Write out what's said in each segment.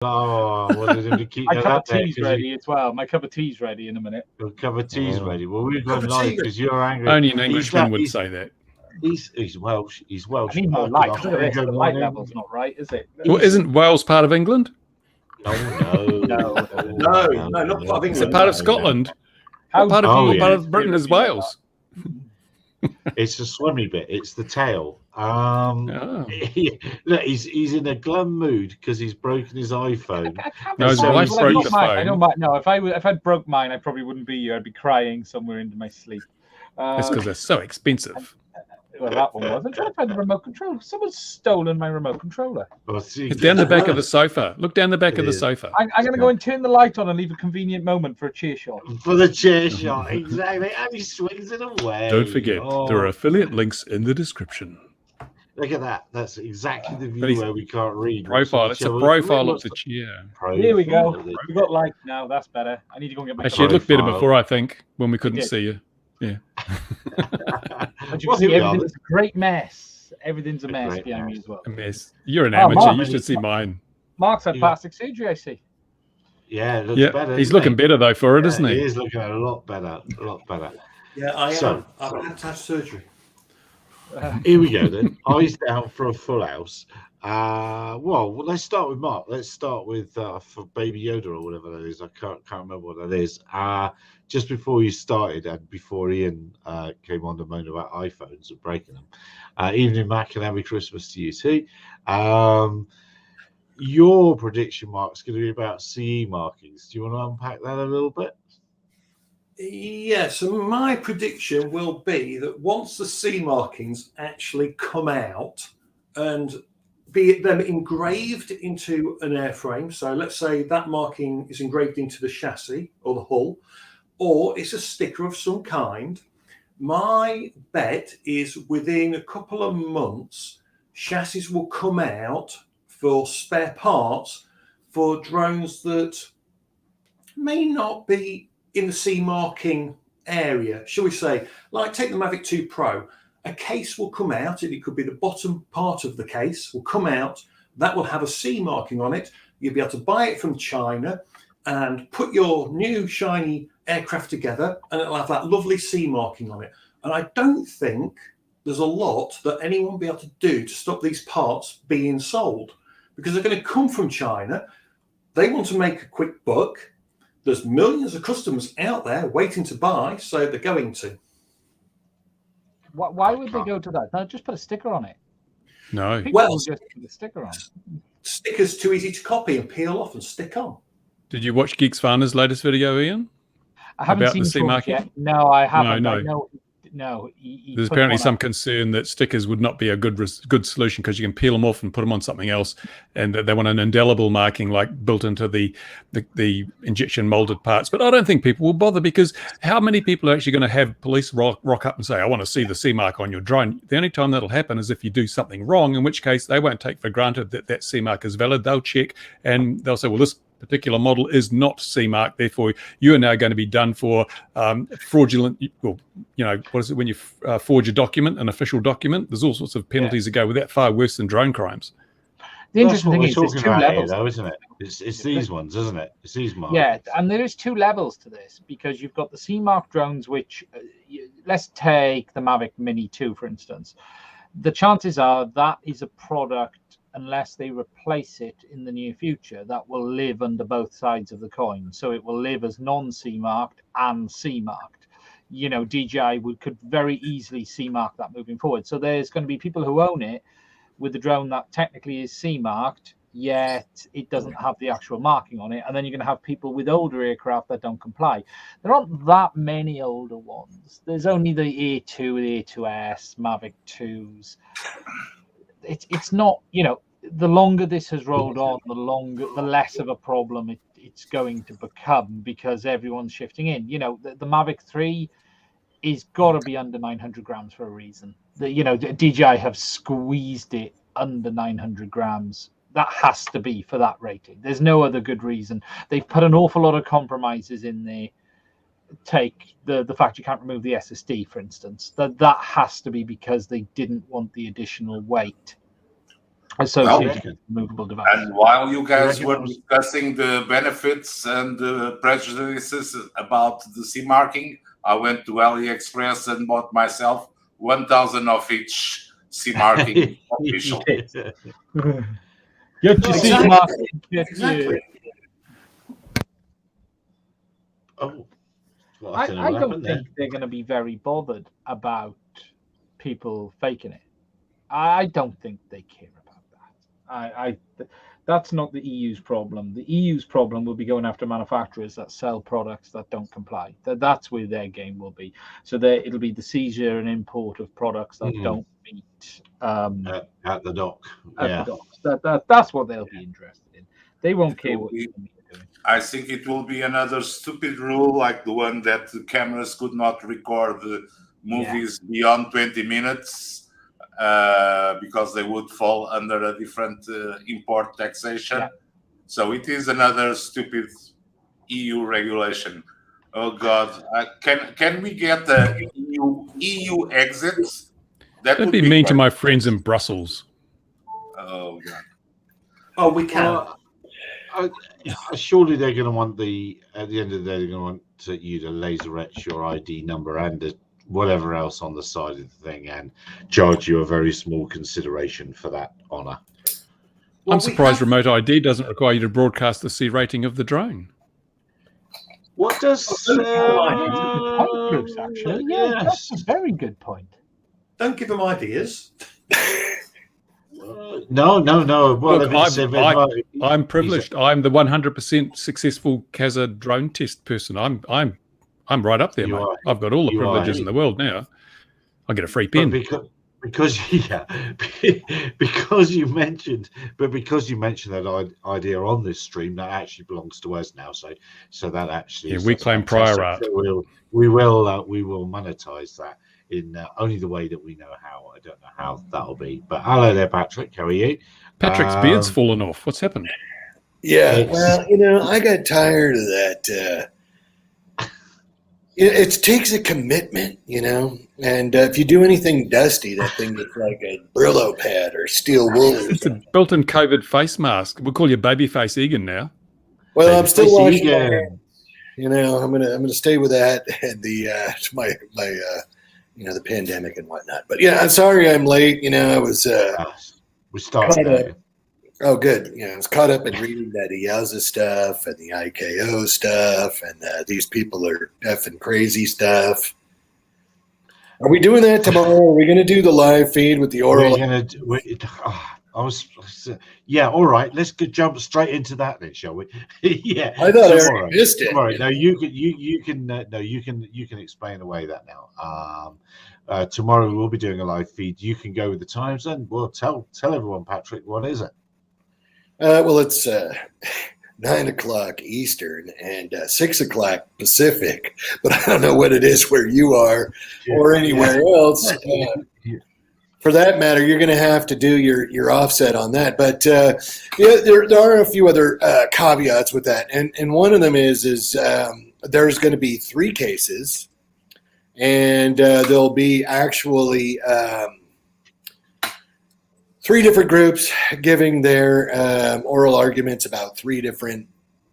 Oh, well, to keep My that cup up of there tea's 'cause ready as well. My cup of tea's ready in a minute. your cup of tea's ready. Well, we've Cup gone of live tea. because you're angry. Only an Englishman would say that. He's Welsh. He's Welsh. I need more Good light. afternoon, Look at this. good The light morning. level's not right, is it? Well, isn't Wales part of England? No. No, not part of Is it England. part of Scotland? How What part of, Oh, what yeah. part of Britain is Wales? It's the swimmy bit. It's the tail. Oh. Look, he's in a glum mood because he's broken his iPhone. I can't No, his believe- wife well, I broke broke the mine. I phone. don't mind. No, if I broke mine, I probably wouldn't be here. I'd be crying somewhere into my sleep. That's because they're so expensive. Well, that one was. I'm trying to find the remote control. Someone's stolen my remote controller. Well, see, It's down the back of the sofa. Look down the back of the sofa. I'm going to go and turn the light on and leave a convenient moment for a cheer shot. for the chair shot, exactly. And he swings it away. Don't forget, Oh, there are affiliate links in the description. Look at that. That's exactly the But view where we can't read. what's on Profile. the It's a chair. profile of What's the chair. Here we go. profile? We've got light now. That's better. I need to go and get my Actually, it looked better Profile. before, I think, when we couldn't did. see you. Yeah. As you Well, can see, here we are, everything's a great mess. Everything's a mess great behind me mess. as well. A mess. You're an Oh, amateur. Mark. You should see mine. Mark's had Yeah. plastic surgery, I see. Yeah, it looks Yeah, better. he's doesn't looking he? better though for it, isn't He he? is looking a lot better. A lot better. Yeah, I am. So- I've had to have surgery. Here we go then. Eyes down for a full house. Well, let's start with Mark. Let's start with for Baby Yoda or whatever that is. I can't remember what that is. Just before you started and before Ian came on to moan about iPhones and breaking them. Evening, Mac, and happy Christmas to you too. Your prediction, Mark, is going to be about CE markings. Do you want to unpack that a little bit? Yeah, so my prediction will be that once the C markings actually come out, and be it them engraved into an airframe, so let's say that marking is engraved into the chassis or the hull, or it's a sticker of some kind, my bet is within a couple of months, chassis will come out for spare parts for drones that may not be in the C marking area, shall we say, like take the Mavic 2 Pro, a case will come out, and it could be the bottom part of the case will come out, that will have a C marking on it. You'll be able to buy it from China and put your new shiny aircraft together, and it'll have that lovely C marking on it. And I don't think there's a lot that anyone will be able to do to stop these parts being sold, because they're going to come from China. They want to make a quick buck. There's millions of customers out there waiting to buy, so they're going to. Why would they go to that? No, just put a sticker on it. No. People Well, will just put a sticker on. Stickers too easy to copy and peel off and stick on. Did you watch Geeks Farner's latest video, Ian? I haven't About seen the C Trump marking? yet. No, I haven't. No. He There's put apparently one some up. concern that stickers would not be a good solution because you can peel them off and put them on something else, and that they want an indelible marking like built into the injection molded parts. But I don't think people will bother, because how many people are actually going to have police rock up and say, I want to see the C mark on your drone? The only time that'll happen is if you do something wrong, in which case they won't take for granted that that C mark is valid. They'll check and they'll say, well, this particular model is not C marked, therefore you are now going to be done for fraudulent. Well, you know, what is it when you forge a document, an official document? There's all sorts of penalties that go with that, far worse than drone crimes. The That's interesting what thing we're is there's talking two about levels. here, though, isn't it? It's these ones, isn't it? It's these marks. Yeah, and there is two levels to this, because you've got the C-mark drones, which let's take the Mavic Mini 2, for instance. The chances are that is a product, unless they replace it in the near future, that will live under both sides of the coin. So it will live as non-C marked and C marked. You know, DJI could very easily C mark that moving forward. So there's going to be people who own it with the drone that technically is C marked, yet it doesn't have the actual marking on it. And then you're going to have people with older aircraft that don't comply. There aren't that many older ones. There's only the A2, the A2S, Mavic 2s. It's not, you know, the longer this has rolled on, the less of a problem it's going to become, because everyone's shifting in. You know, the Mavic 3 is got to be under 900 grams for a reason. You know, DJI have squeezed it under 900 grams. That has to be for that rating. There's no other good reason. They've put an awful lot of compromises in there. Take the fact you can't remove the SSD, for instance. That has to be because they didn't want the additional weight. associated with movable device. And while you guys You were reckon it was- discussing the benefits and the prejudices about the C marking, I went to AliExpress and bought myself 1,000 of each C marking official. Get your Exactly. CE marking. Exactly. Oh, well, I don't know what don't happened there. think they're going to be very bothered about people faking it. I don't think they care about that. That's not the EU's problem. The EU's problem will be going after manufacturers that sell products that don't comply. That's where their game will be. So it'll be the seizure and import of products that don't meet At the dock. at Yeah. the docks. That's what they'll be interested in. They won't care what you're doing. I think it will be another stupid rule like the one that the cameras could not record the movies beyond 20 minutes because they would fall under a different import taxation. Yeah. So it is another stupid EU regulation. Oh God! Can we get the EU exit? That Don't would be mean to quite- my friends in Brussels. Oh God! Oh, we can. Surely they're going to want at the end of the day, they're going to want you to laser etch your ID number and whatever else on the side of the thing and charge you a very small consideration for that honor. Well, I'm surprised remote ID doesn't require you to broadcast the C rating of the drone. What does Bruce, actually, that's a very good point. Don't give them ideas. No. Well, Look, I'm privileged. I'm the 100% successful CASA drone test person. I'm right up there, You mate. are. I've got all the You privileges are. in the world now. I get a free pen. because you mentioned that idea on this stream, that actually belongs to us now. So that actually Yeah, we claim prior art. So we will monetize that in only the way that we know how. I don't know how that'll be. But hello there, Patrick. How are you? Patrick's beard's fallen off. What's happened? Yeah, well, I got tired of that. It takes a commitment, and if you do anything dusty, that thing looks like a Brillo pad or steel wool. It's a built-in COVID face mask. We'll call you Babyface Egan now. Well, I'm still Babyface washing my Egan. hands. I'm gonna stay with that and the my the pandemic and whatnot. But yeah, I'm sorry I'm late. I was We started. Caught up. Oh, good. I was caught up in reading that Yaza stuff and the IKO stuff, and these people are effing crazy stuff. Are we doing that tomorrow? Are we going to do the live feed with the oral? All right. Let's jump straight into that then, shall we? Yeah. I thought I tomorrow. already missed it. Tomorrow. No, you can explain away that now. Tomorrow we'll be doing a live feed. You can go with the times, and we'll tell everyone, Patrick, what is it? Well, it's 9 o'clock Eastern and 6 o'clock Pacific, but I don't know what it is where you are or anywhere else. For that matter, you're going to have to do your offset on that. But there are a few other caveats with that, and one of them is there's going to be 3 cases, and there'll be actually 3 different groups giving their oral arguments about 3 different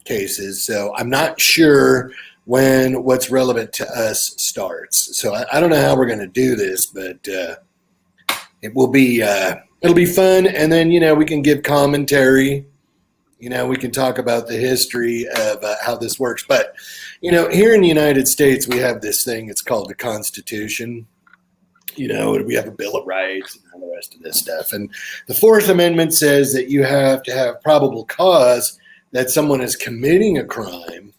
cases. So I'm not sure when what's relevant to us starts. So I don't know how we're going to do this, but it will be it'll be fun. And then we can give commentary. We can talk about the history of how this works. But here in the United States, we have this thing. It's called the Constitution. We have a Bill of Rights and all the rest of this stuff. And the 4th Amendment says that you have to have probable cause that someone is committing a crime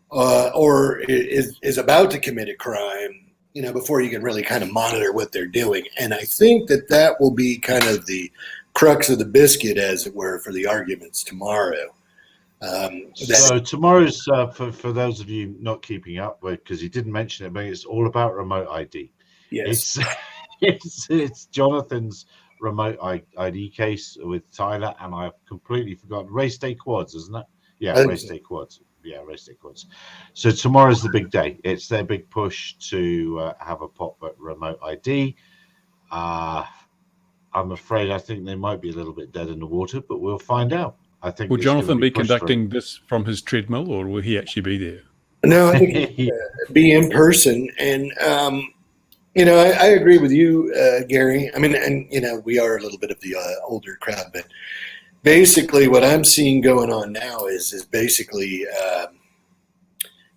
or is about to commit a crime, before you can really kind of monitor what they're doing. And I think that will be kind of the crux of the biscuit, as it were, for the arguments tomorrow. So tomorrow's, for those of you not keeping up, because he didn't mention it, but it's all about remote ID. Yes. It's Jonathan's remote ID case with Tyler, and I've completely forgotten. Race Day Quads, isn't it? Yeah, Race Day Quads. Yeah, Race Day Quads. So tomorrow's the big day. It's their big push to have a pop at remote ID. I'm afraid I think they might be a little bit dead in the water, but we'll find out. I think. Will it's gonna Jonathan be pushed conducting this from his treadmill, or will he actually be there? No, I think he'd be in person. And, I agree with you, Gary. I mean, and, we are a little bit of the older crowd, but basically what I'm seeing going on now is basically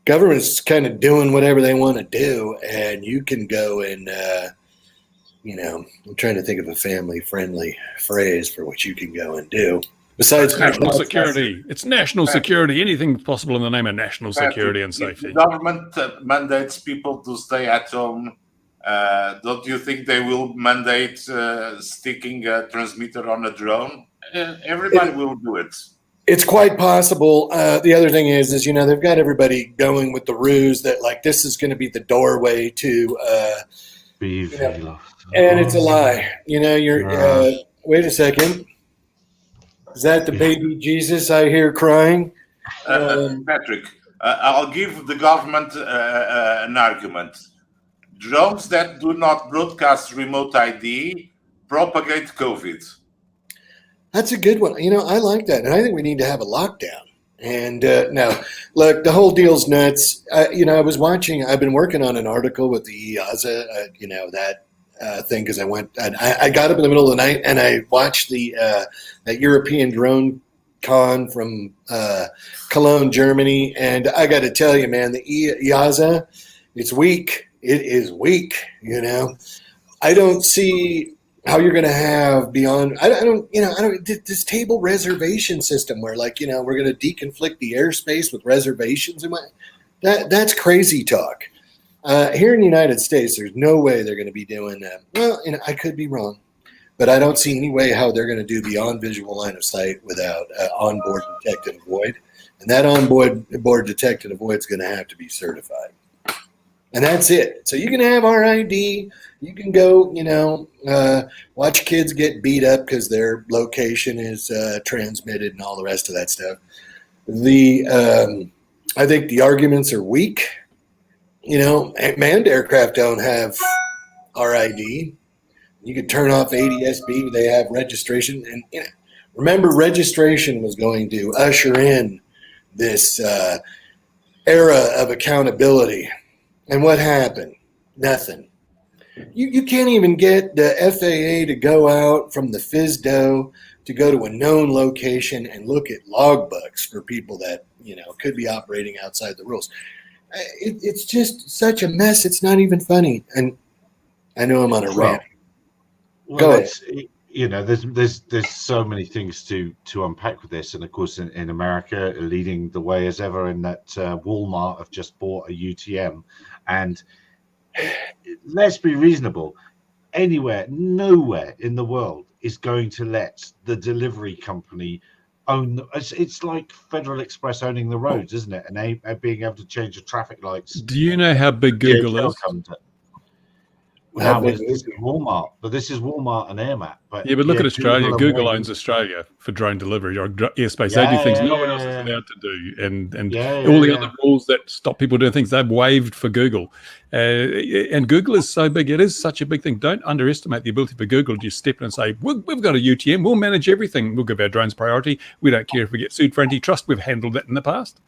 government's kind of doing whatever they want to do, and you can go and, I'm trying to think of a family-friendly phrase for what you can go and do. Besides national security. It's national security. Anything possible in the name of national security and safety. If the government mandates people to stay at home, don't you think they will mandate sticking a transmitter on a drone? Everybody will do it. It's quite possible. The other thing is they've got everybody going with the ruse that like this is going to be the doorway to and it's a lie. Wait a second. Is that the baby Jesus I hear crying? Patrick, I'll give the government an argument. Drones that do not broadcast remote ID propagate COVID. That's a good one. I like that. And I think we need to have a lockdown. And now, look, the whole deal's nuts. I've been working on an article with the EASA, that thing, because I got up in the middle of the night and I watched that European drone con from Cologne, Germany. And I got to tell you, man, the EASA, it's weak. It is weak. I don't see how you're going to have beyond. I don't. This table reservation system where we're going to deconflict the airspace with reservations and that's crazy talk. Here in the United States, there's no way they're going to be doing that. Well, I could be wrong, but I don't see any way how they're going to do beyond visual line of sight without onboard detect and avoid. And that onboard detect and avoid is going to have to be certified. And that's it. So you can have RID. You can go, watch kids get beat up because their location is transmitted and all the rest of that stuff. I think the arguments are weak. Manned aircraft don't have RID. You could turn off ADSB. They have registration. And remember, registration was going to usher in this era of accountability. And what happened? Nothing. You can't even get the FAA to go out from the FSDO to go to a known location and look at logbooks for people that, could be operating outside the rules. It's just such a mess. It's not even funny. And I know I'm on a rant. Go ahead. There's so many things to unpack with this, and of course in America, leading the way as ever in that Walmart have just bought a UTM, and let's be reasonable. Nowhere in the world is going to let the delivery company own. It's like Federal Express owning the roads, isn't it? And being able to change the traffic lights. Do you know how big Google is? This is Walmart, but this is Walmart and AirMap. But look at Australia. Google owns Australia for drone delivery or airspace. They do things no one else is allowed to do, and all the other rules that stop people doing things they've waived for Google. And Google is so big; it is such a big thing. Don't underestimate the ability for Google to just step in and say, "We've got a UTM. We'll manage everything. We'll give our drones priority. We don't care if we get sued for antitrust. We've handled that in the past."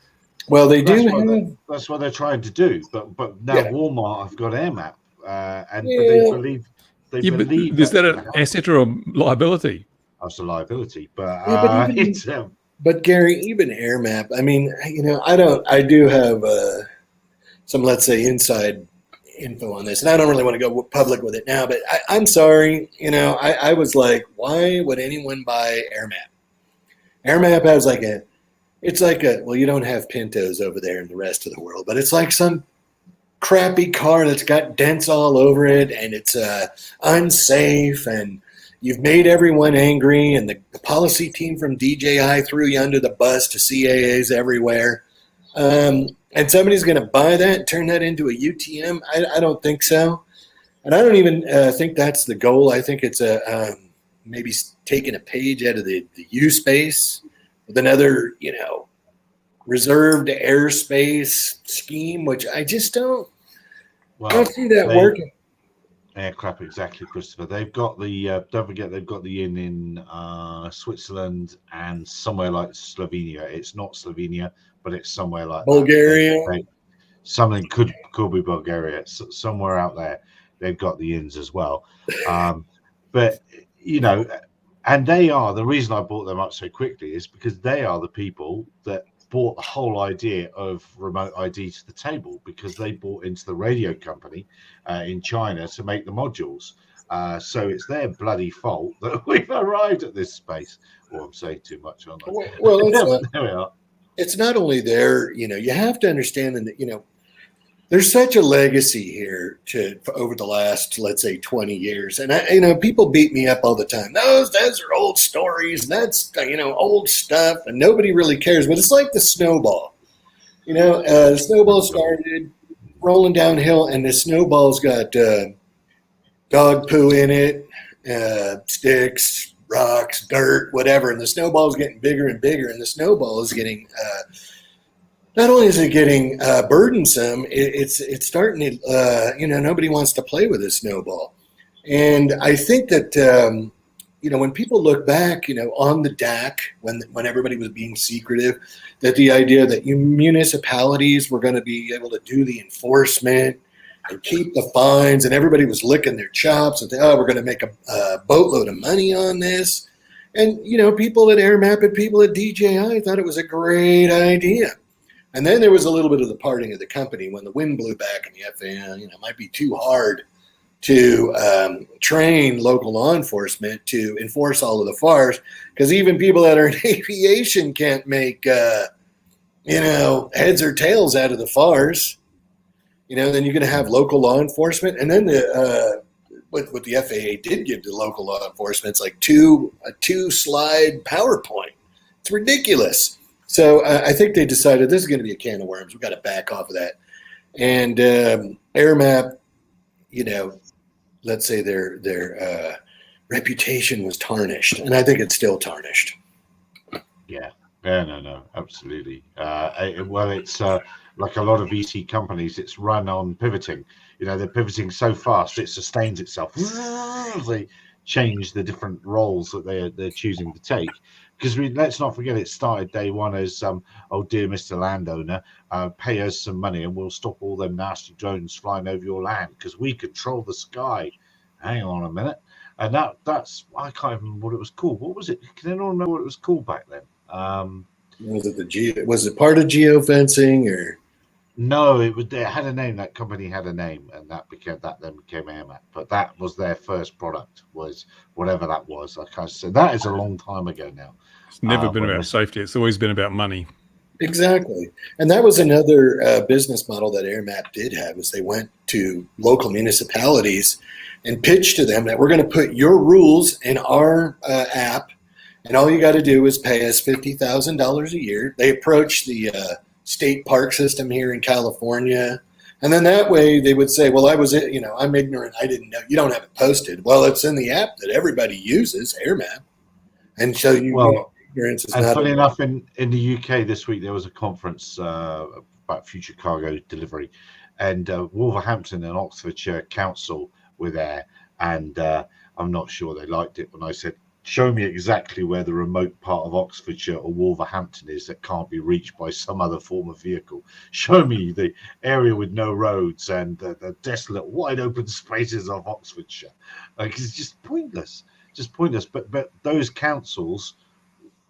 Well, they do. That's what they're trying to do. But now Walmart have got AirMap. But they believe. Is that an asset or a liability? That's a liability, but but Gary, even AirMap. I mean, I do have some, let's say, inside info on this, and I don't really want to go public with it now. But I'm sorry, I was like, why would anyone buy AirMap? AirMap has well, you don't have Pintos over there in the rest of the world, but it's like some crappy car that's got dents all over it, and it's unsafe, and you've made everyone angry, and the policy team from DJI threw you under the bus to CAAs everywhere, and somebody's going to buy that and turn that into a UTM? I don't think so, and I don't even think that's the goal. I think it's maybe taking a page out of the U space with another, reserved airspace scheme, which I just don't see that working. aircraft, exactly, Christopher. They've got the don't forget they've got the in Switzerland and somewhere like Slovenia. It's not Slovenia, but it's somewhere like Bulgaria. Something could be Bulgaria. Somewhere out there, they've got the ins as well. But you know, and they are the reason I brought them up so quickly is because they are the people that brought the whole idea of remote ID to the table, because they bought into the radio company in China to make the modules. So it's their bloody fault that we've arrived at this space. Well, I'm saying too much, aren't I? Well, there we are. It's not only there, you have to understand that, there's such a legacy here over the last, let's say, 20 years. And people beat me up all the time. Those are old stories. That's, old stuff, and nobody really cares. But it's like the snowball. The snowball started rolling downhill, and the snowball's got dog poo in it, sticks, rocks, dirt, whatever. And the snowball is getting bigger and bigger, and the snowball is getting not only is it getting burdensome, it's starting to, nobody wants to play with a snowball. And I think that, when people look back, on the DAC, when everybody was being secretive, that the idea that municipalities were going to be able to do the enforcement and keep the fines, and everybody was licking their chops and we're going to make a boatload of money on this. And, people at AirMap and people at DJI thought it was a great idea. And then there was a little bit of the parting of the company when the wind blew back and the FAA, it might be too hard to train local law enforcement to enforce all of the FARs, because even people that are in aviation can't make, heads or tails out of the FARs. Then you're going to have local law enforcement. And then what the FAA did give to local law enforcement, it's like a two-slide PowerPoint. It's ridiculous. So I think they decided this is going to be a can of worms. We've got to back off of that. And AirMap, let's say their reputation was tarnished, and I think it's still tarnished. Yeah, no, absolutely. It's like a lot of VC companies, it's run on pivoting. They're pivoting so fast it sustains itself. They change the different roles that they're choosing to take. Because let's not forget, it started day one as, oh dear Mr. Landowner, pay us some money and we'll stop all them nasty drones flying over your land because we control the sky. Hang on a minute. And that's, I can't even remember what it was called. What was it? Can anyone remember what it was called back then? Was it part of geofencing or? No, it had a name. That company had a name, and that then became AirMap. But that was their first product, was whatever that was. Like I said, that is a long time ago now. It's never been about safety. It's always been about money. Exactly. And that was another business model that AirMap did have, was they went to local municipalities and pitched to them that we're going to put your rules in our app, and all you got to do is pay us $50,000 a year. They approached the state park system here in California. And then that way they would say, well, I'm ignorant. I didn't know. You don't have it posted. Well, it's in the app that everybody uses, AirMap. And so ignorance is not. Funny enough, in the UK this week, there was a conference about future cargo delivery, and Wolverhampton and Oxfordshire Council were there. And I'm not sure they liked it when I said, show me exactly where the remote part of Oxfordshire or Wolverhampton is that can't be reached by some other form of vehicle. Show me the area with no roads and the desolate, wide open spaces of Oxfordshire. It's just pointless. But those councils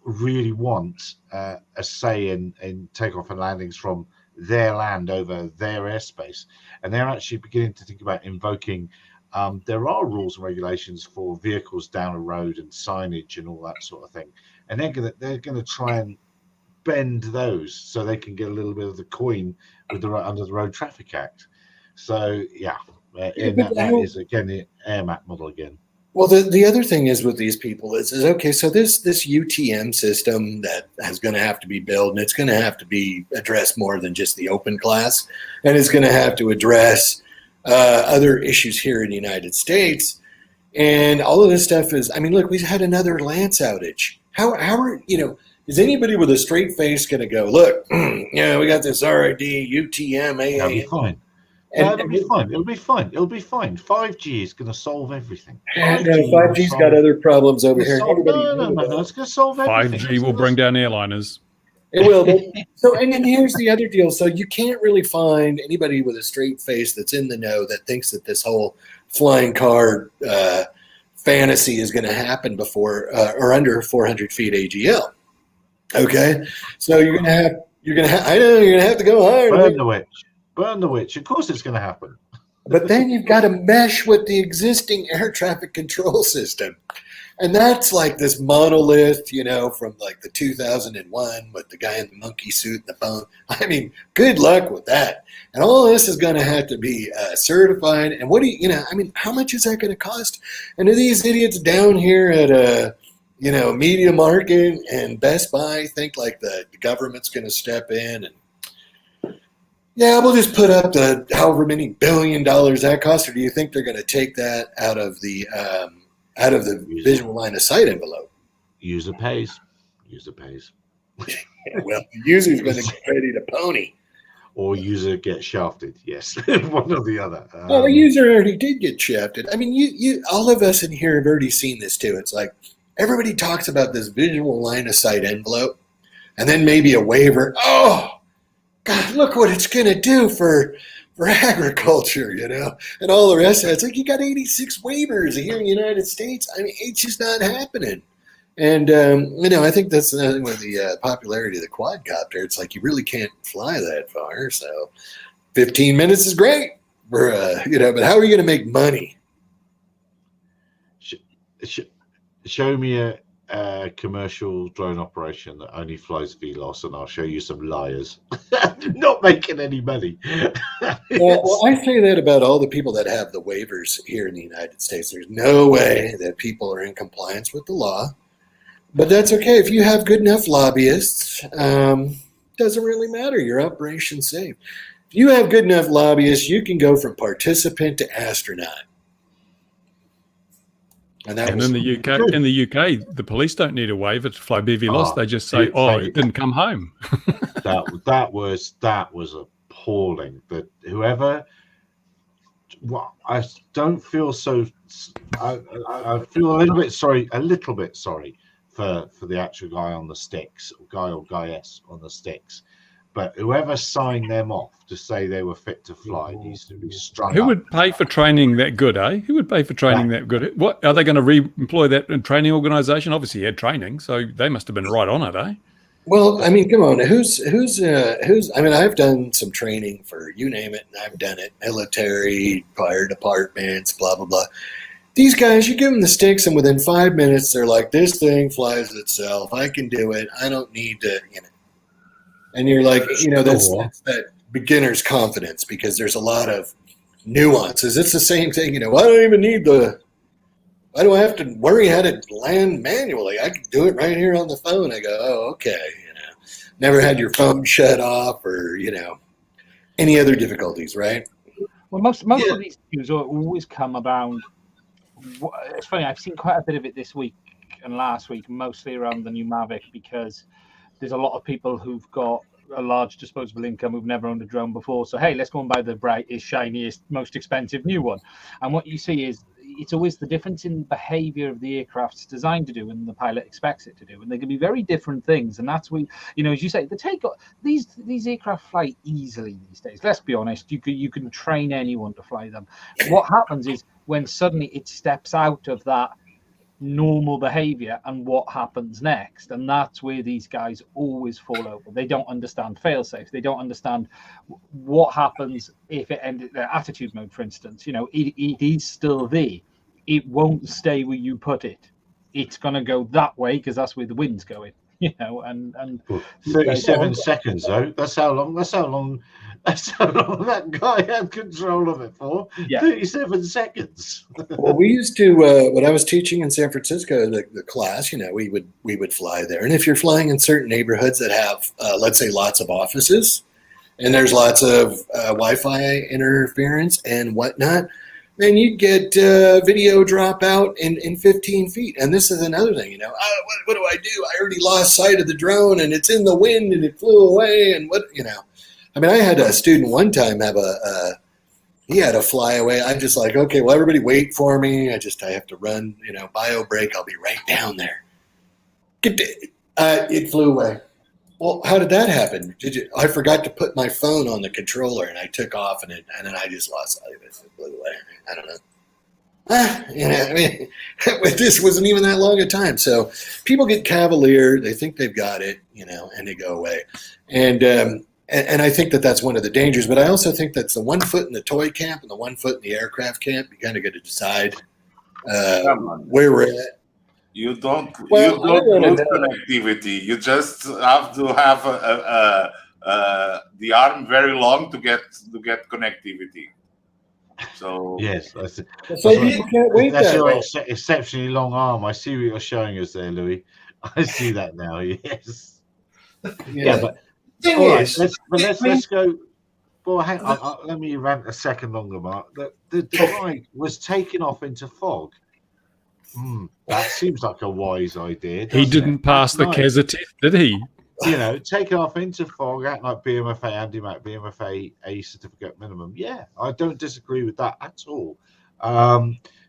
really want a say in takeoff and landings from their land over their airspace. And they're actually beginning to think about invoking there are rules and regulations for vehicles down a road and signage and all that sort of thing, and they're gonna try and bend those so they can get a little bit of the coin with under the Road Traffic Act. So that is again the AirMap model again. Well, the other thing is with these people is okay, so this UTM system that is going to have to be built, and it's going to have to be addressed more than just the open class, and it's going to have to address other issues here in the United States. And all of this stuff is, look, we've had another Lance outage. How are, is anybody with a straight face going to go, look, we got this RID, UTM, AA. That'll be fine. No, it'll be fine. It'll be fine. It'll be fine. 5G is going to solve everything. No, 5G's got other problems over here. No. It's going to solve everything. 5G will bring down airliners. It will. So, and then here's the other deal. So you can't really find anybody with a straight face that's in the know that thinks that this whole flying car fantasy is going to happen before or under 400 feet AGL. Okay, so you're gonna have to go higher. Burn the witch. Of course, it's going to happen. But then you've got to mesh with the existing air traffic control system. And that's like this monolith, from like the 2001 with the guy in the monkey suit and the bone. I mean, good luck with that. And all this is going to have to be certified. And how much is that going to cost? And do these idiots down here at Media Market and Best Buy think like the government's going to step in and we'll just put up the however many $1 billion that costs, or do you think they're going to take that out of the visual line of sight envelope? User pays. Well, the user's going to get ready to pony. Or user gets shafted. Yes, one or the other. Well, the user already did get shafted. I mean, you all of us in here have already seen this too. It's like everybody talks about this visual line of sight envelope, and then maybe a waiver. Oh, God, look what it's going to do for agriculture, and all the rest of it. It's like you got 86 waivers here in the United States. I mean, it's just not happening. And, I think that's the thing with the popularity of the quadcopter. It's like you really can't fly that far. So 15 minutes is great for, but how are you going to make money? Show me a commercial drone operation that only flies VLOS, and I'll show you some liars not making any money. Well, I say that about all the people that have the waivers here in the United States. There's no way that people are in compliance with the law, but that's okay. If you have good enough lobbyists, doesn't really matter. Your operation's safe. If you have good enough lobbyists, you can go from participant to astronaut. And in the UK, the police don't need a waiver to fly BVLOS. They just say, it didn't come home. that was appalling. That whoever, I don't feel so. I feel a little bit sorry for the actual guy on the sticks, guy or goddess on the sticks. But whoever signed them off to say they were fit to fly needs to be strung Who up. would pay for training that good, eh? Who would pay for training that good? What are they going to re-employ that training organisation? Obviously, he had training, so they must have been right on it, eh? Well, I mean, come on. Who's? I mean, I've done some training for you name it, and I've done it. Military, fire departments, blah blah blah. These guys, you give them the sticks, and within 5 minutes, they're like, "This thing flies itself. I can do it. I don't need to." And you're like, that's that beginner's confidence, because there's a lot of nuances. It's the same thing, I don't even need why do I have to worry how to land manually? I can do it right here on the phone. I go, oh, okay. Never had your phone shut off or, any other difficulties, right? Well, most of these things always come around. It's funny, I've seen quite a bit of it this week and last week, mostly around the new Mavic, because there's a lot of people who've got a large disposable income who've never owned a drone before. So, hey, let's go and buy the brightest, shiniest, most expensive new one. And what you see is it's always the difference in behavior of the aircraft it's designed to do and the pilot expects it to do. And they can be very different things. And that's when, as you say, these aircraft fly easily these days. Let's be honest, you can train anyone to fly them. What happens is when suddenly it steps out of that normal behavior and what happens next, and that's where these guys always fall over. They don't understand fail-safe. They don't understand what happens if it ended their attitude mode, for instance. It is still there. It won't stay where you put it. It's going to go that way because that's where the wind's going. And 37 seconds though. That's how long that guy had control of it for. Yeah. 37 seconds. Well, we used to when I was teaching in San Francisco, the class, we would fly there. And if you're flying in certain neighborhoods that have let's say lots of offices and there's lots of Wi-Fi interference and whatnot, then you'd get video drop out in 15 feet. And this is another thing, what do I do? I already lost sight of the drone and it's in the wind and it flew away. And I had a student one time have he had to fly away. I'm just like, okay, well, everybody wait for me. I have to run, bio break. I'll be right down there. It flew away. Well, how did that happen? I forgot to put my phone on the controller, and I took off, and then I just lost sight of it. It flew away. I don't know. This wasn't even that long a time. So people get cavalier. They think they've got it, and they go away. And I think that's one of the dangers. But I also think that's the 1 foot in the toy camp and the 1 foot in the aircraft camp. You kind of got to decide where we're at. You don't lose connectivity. You just have to have the arm very long to get connectivity. So yes, that's it. So you can't wait That's that your way. exceptionally long arm. I see what you're showing us there, Louis. I see that now. Yes. Yeah, but Thing all right, is, let's go. Well, hang on. Let me rant a second longer, Mark. The guy was taken off into fog. That seems like a wise idea. He didn't pass the CASA test, did he? Taken off into fog, act like BMFA, Andy Mac, BMFA, A certificate minimum. Yeah, I don't disagree with that at all.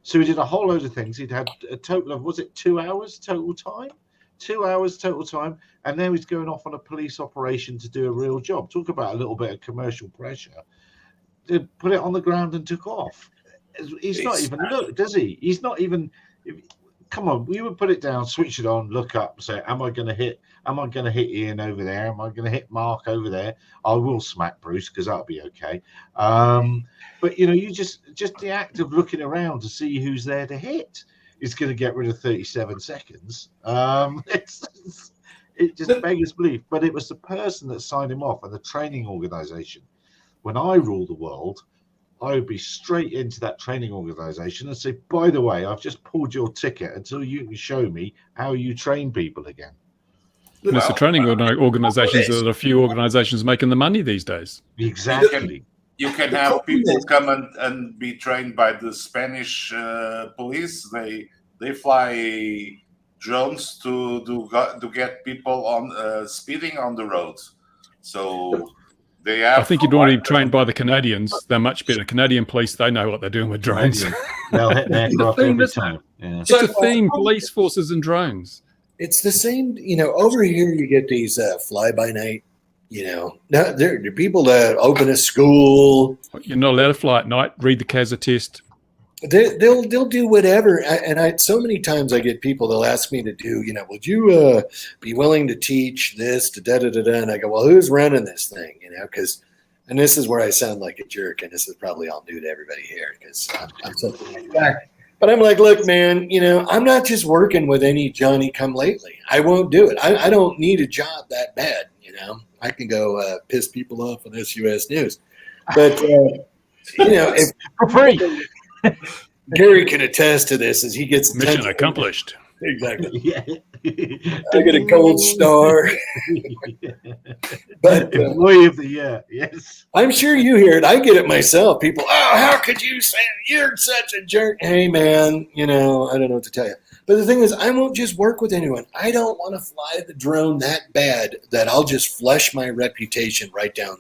So he did a whole load of things. He'd had a total of, was it 2 hours total time? 2 hours total time. And now he's going off on a police operation to do a real job. Talk about a little bit of commercial pressure. They put it on the ground and took off. He's not even looked, does he? He's not even. Come on, we would put it down, switch it on, look up, say, am I going to hit Ian over there? Am I going to hit Mark over there? I will smack Bruce because that'll be okay. But you just the act of looking around to see who's there to hit is going to get rid of 37 seconds. It just beggars belief. But it was the person that signed him off and the training organization. When I rule the world, I would be straight into that training organization and say, by the way, I've just pulled your ticket until you can show me how you train people again. And it's the training organizations that are a few organizations making the money these days. Exactly. You can have people come and be trained by the Spanish police. They fly drones to get people on speeding on the roads. So I think you'd want to be trained by the Canadians. They're much better. Canadian police, they know what they're doing with drones. They'll hit an aircraft every time. Yeah. It's a theme, police forces and drones. It's the same, over here you get these fly-by-night, now there are people that open a school. You're not allowed to fly at night, read the CASA test. They'll do whatever, and so many times I get people, they'll ask me to do, would you be willing to teach this to da-da-da-da, and I go, well, who's running this thing, because, and this is where I sound like a jerk, and this is probably all new to everybody here, because I'm something like that. But I'm like, look, man, I'm not just working with any Johnny come lately. I won't do it. I don't need a job that bad, I can go piss people off on SUS News. But, if for free. Gary can attest to this as he gets mission accomplished. Exactly. Yeah. I get a gold star. But employee of the year, yes. I'm sure you hear it. I get it myself. People, how could you say you're such a jerk? Hey, man, I don't know what to tell you. But the thing is, I won't just work with anyone. I don't want to fly the drone that bad that I'll just flush my reputation right down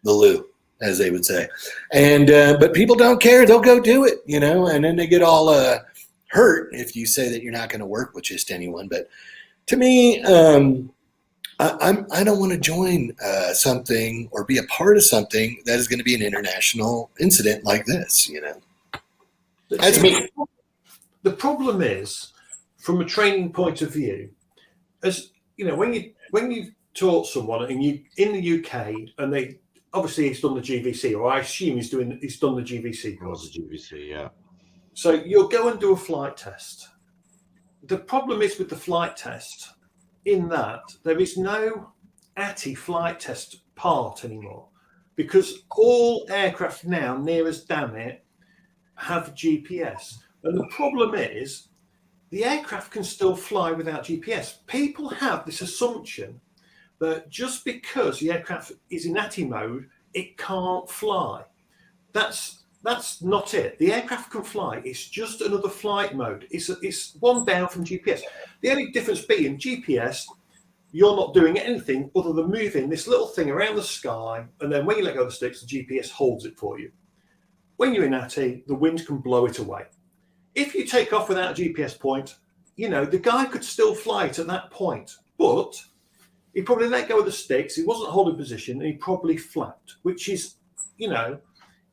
the loo, as they would say. And but people don't care. They'll go do it, and then they get all hurt if you say that you're not going to work with just anyone. But to me, I don't want to join something or be a part of something that is going to be an international incident like this. That's me. The problem is, from a training point of view, as when you taught someone and you in the UK and they obviously he's done the GVC, or I assume he's done the GVC course. The GVC, yeah. So you'll go and do a flight test. The problem is with the flight test in that there is no ATI flight test part anymore, because all aircraft now, near as damn it, have GPS. And the problem is the aircraft can still fly without GPS. People have this assumption that just because the aircraft is in ATI mode, it can't fly. That's not it. The aircraft can fly. It's just another flight mode. It's one down from GPS. The only difference being GPS, you're not doing anything other than moving this little thing around the sky, and then when you let go of the sticks, the GPS holds it for you. when you're in ATI, the wind can blow it away. If you take off without a GPS point, the guy could still fly it at that point, but he probably let go of the sticks. He wasn't holding position, and he probably flapped, which is,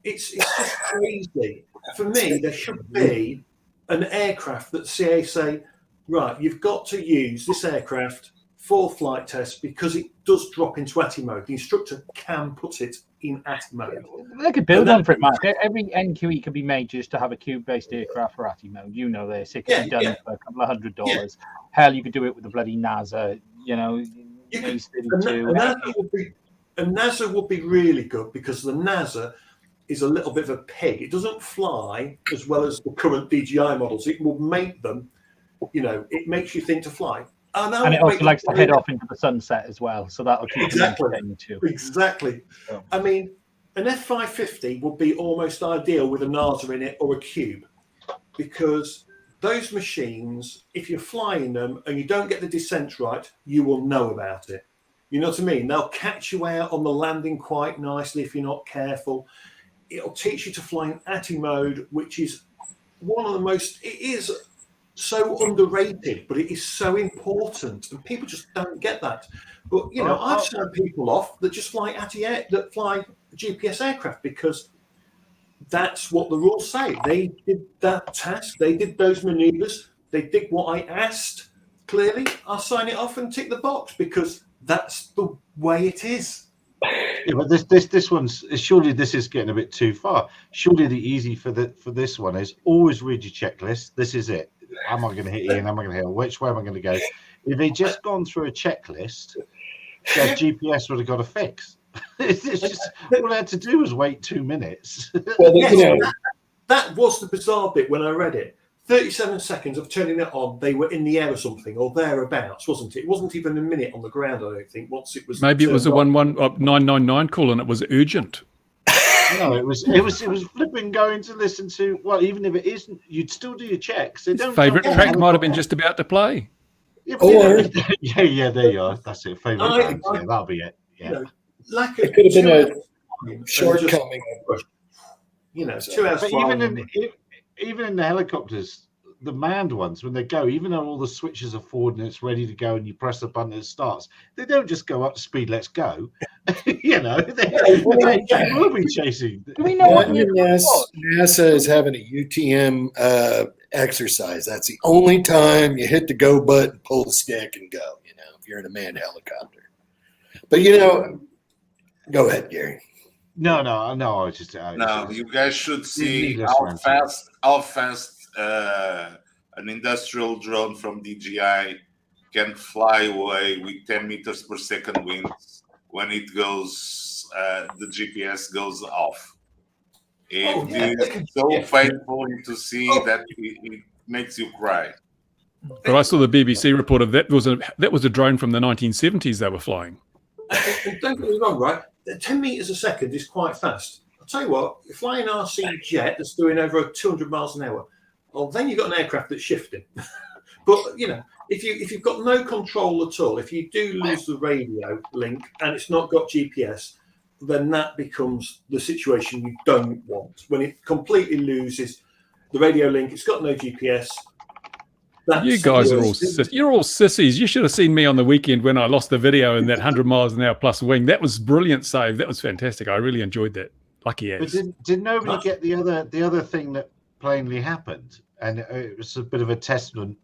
it's just crazy. For me, there should be an aircraft that CA say, right, you've got to use this aircraft for flight tests because it does drop into ATI mode. The instructor can put it in ATI mode. They could build on for it, Mark. Every NQE can be made just to have a cube-based aircraft for ATI mode. This. It can be done for a couple of $100. Yeah. Hell, you could do it with the bloody NASA, NASA would be really good because the NASA is a little bit of a pig. It doesn't fly as well as the current DJI models. It will make them, it makes you think to fly. And it also likes to head off into the sunset as well, so that'll keep you entertained too. Exactly. Yeah. I mean, an F550 would be almost ideal with a NASA in it or a cube, because those machines, if you're flying them and you don't get the descent right, you will know about it. You know what I mean? They'll catch you out on the landing quite nicely if you're not careful. It'll teach you to fly in ATI mode, which is one of the most, it is so underrated, but it is so important, and people just don't get that. But I've seen people off that just fly that fly GPS aircraft because that's what the rules say. They did that task, they did those maneuvers, they did what I asked. Clearly, I'll sign it off and tick the box because that's the way it is. Yeah, but this one's surely this is getting a bit too far. Surely the easy for this one is always read your checklist. This is it. Am I going to hit Ian? Am I going to hit? Which way am I going to go? If they just gone through a checklist, their GPS would have got a fix. It's just all they had to do was wait 2 minutes. Well, that was the bizarre bit when I read it. 37 seconds of turning it on, they were in the air or something, or thereabouts, wasn't it? It wasn't even a minute on the ground, I don't think. Once it was maybe it was a 999 call and it was urgent. No, it was flipping going to listen to. Well, even if it isn't, you'd still do your checks. They don't. Favorite track might have been just about to play. Yeah, there you are. That's it. Favorite track. Yeah, that'll be it. Yeah. It could have been a shortcoming. 2 hours. But even in the helicopters, the manned ones, when they go, even though all the switches are forward and it's ready to go, and you press the button and it starts, they don't just go up to speed. Let's go. They will be chasing. Do we know what NASA is having a UTM exercise? That's the only time you hit the go button, pull the stick, and go. If you're in a manned helicopter. But go ahead, Gary. No. I was just. You guys should see how fast an industrial drone from DJI can fly away with 10 meters per second winds when it goes. The GPS goes off. It is so painful to see that it makes you cry. But I saw the BBC reported that was a drone from the 1970s they were flying. And don't get me wrong, right? 10 meters a second is quite fast. I'll tell you what, you fly an RC jet that's doing over 200 miles an hour, well, then you've got an aircraft that's shifting. But, if you've got no control at all, if you do lose the radio link and it's not got GPS, then that becomes the situation you don't want. When it completely loses the radio link, it's got no GPS. You guys are you're all sissies. You should have seen me on the weekend when I lost the video in that 100 miles an hour plus wing. That was brilliant save. That was fantastic. I really enjoyed that. Lucky ass. But did nobody get the other thing that plainly happened? And it was a bit of a testament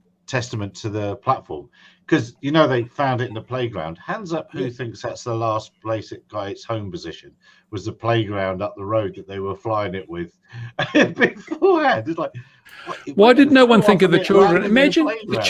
to the platform, because they found it in the playground. Hands up who thinks that's the last place it got its home position, was the playground up the road that they were flying it with beforehand. It's like, why did no one think of the children? Imagine the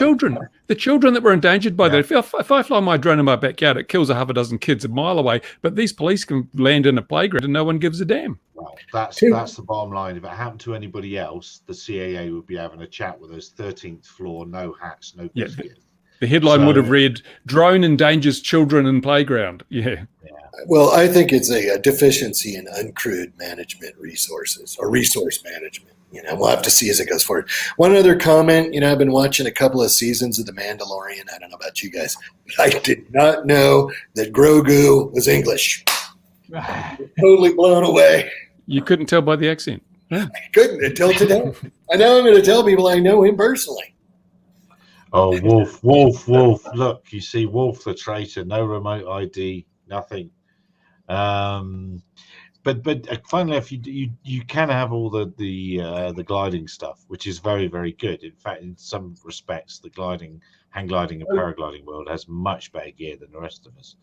children that were endangered by that. If I fly my drone in my backyard, it kills 6 kids a mile away, but these police can land in a playground and no one gives a damn. Well, that's the bottom line. If it happened to anybody else, the CAA would be having a chat with us. 13th floor, no hats, no biscuits. The headline would have read, "Drone endangers children in playground." Yeah. Well, I think it's a deficiency in uncrewed management resources or resource management. We'll have to see as it goes forward. One other comment, I've been watching a couple of seasons of The Mandalorian. I don't know about you guys. I did not know that Grogu was English. Totally blown away. You couldn't tell by the accent. I couldn't until today. I know I'm going to tell people I know him personally. Oh, Wolf. Look, you see, Wolf the traitor. No remote ID, nothing. But finally, if you can have all the gliding stuff, which is very, very good. In fact, in some respects, the hang gliding and paragliding world has much better gear than the rest of us.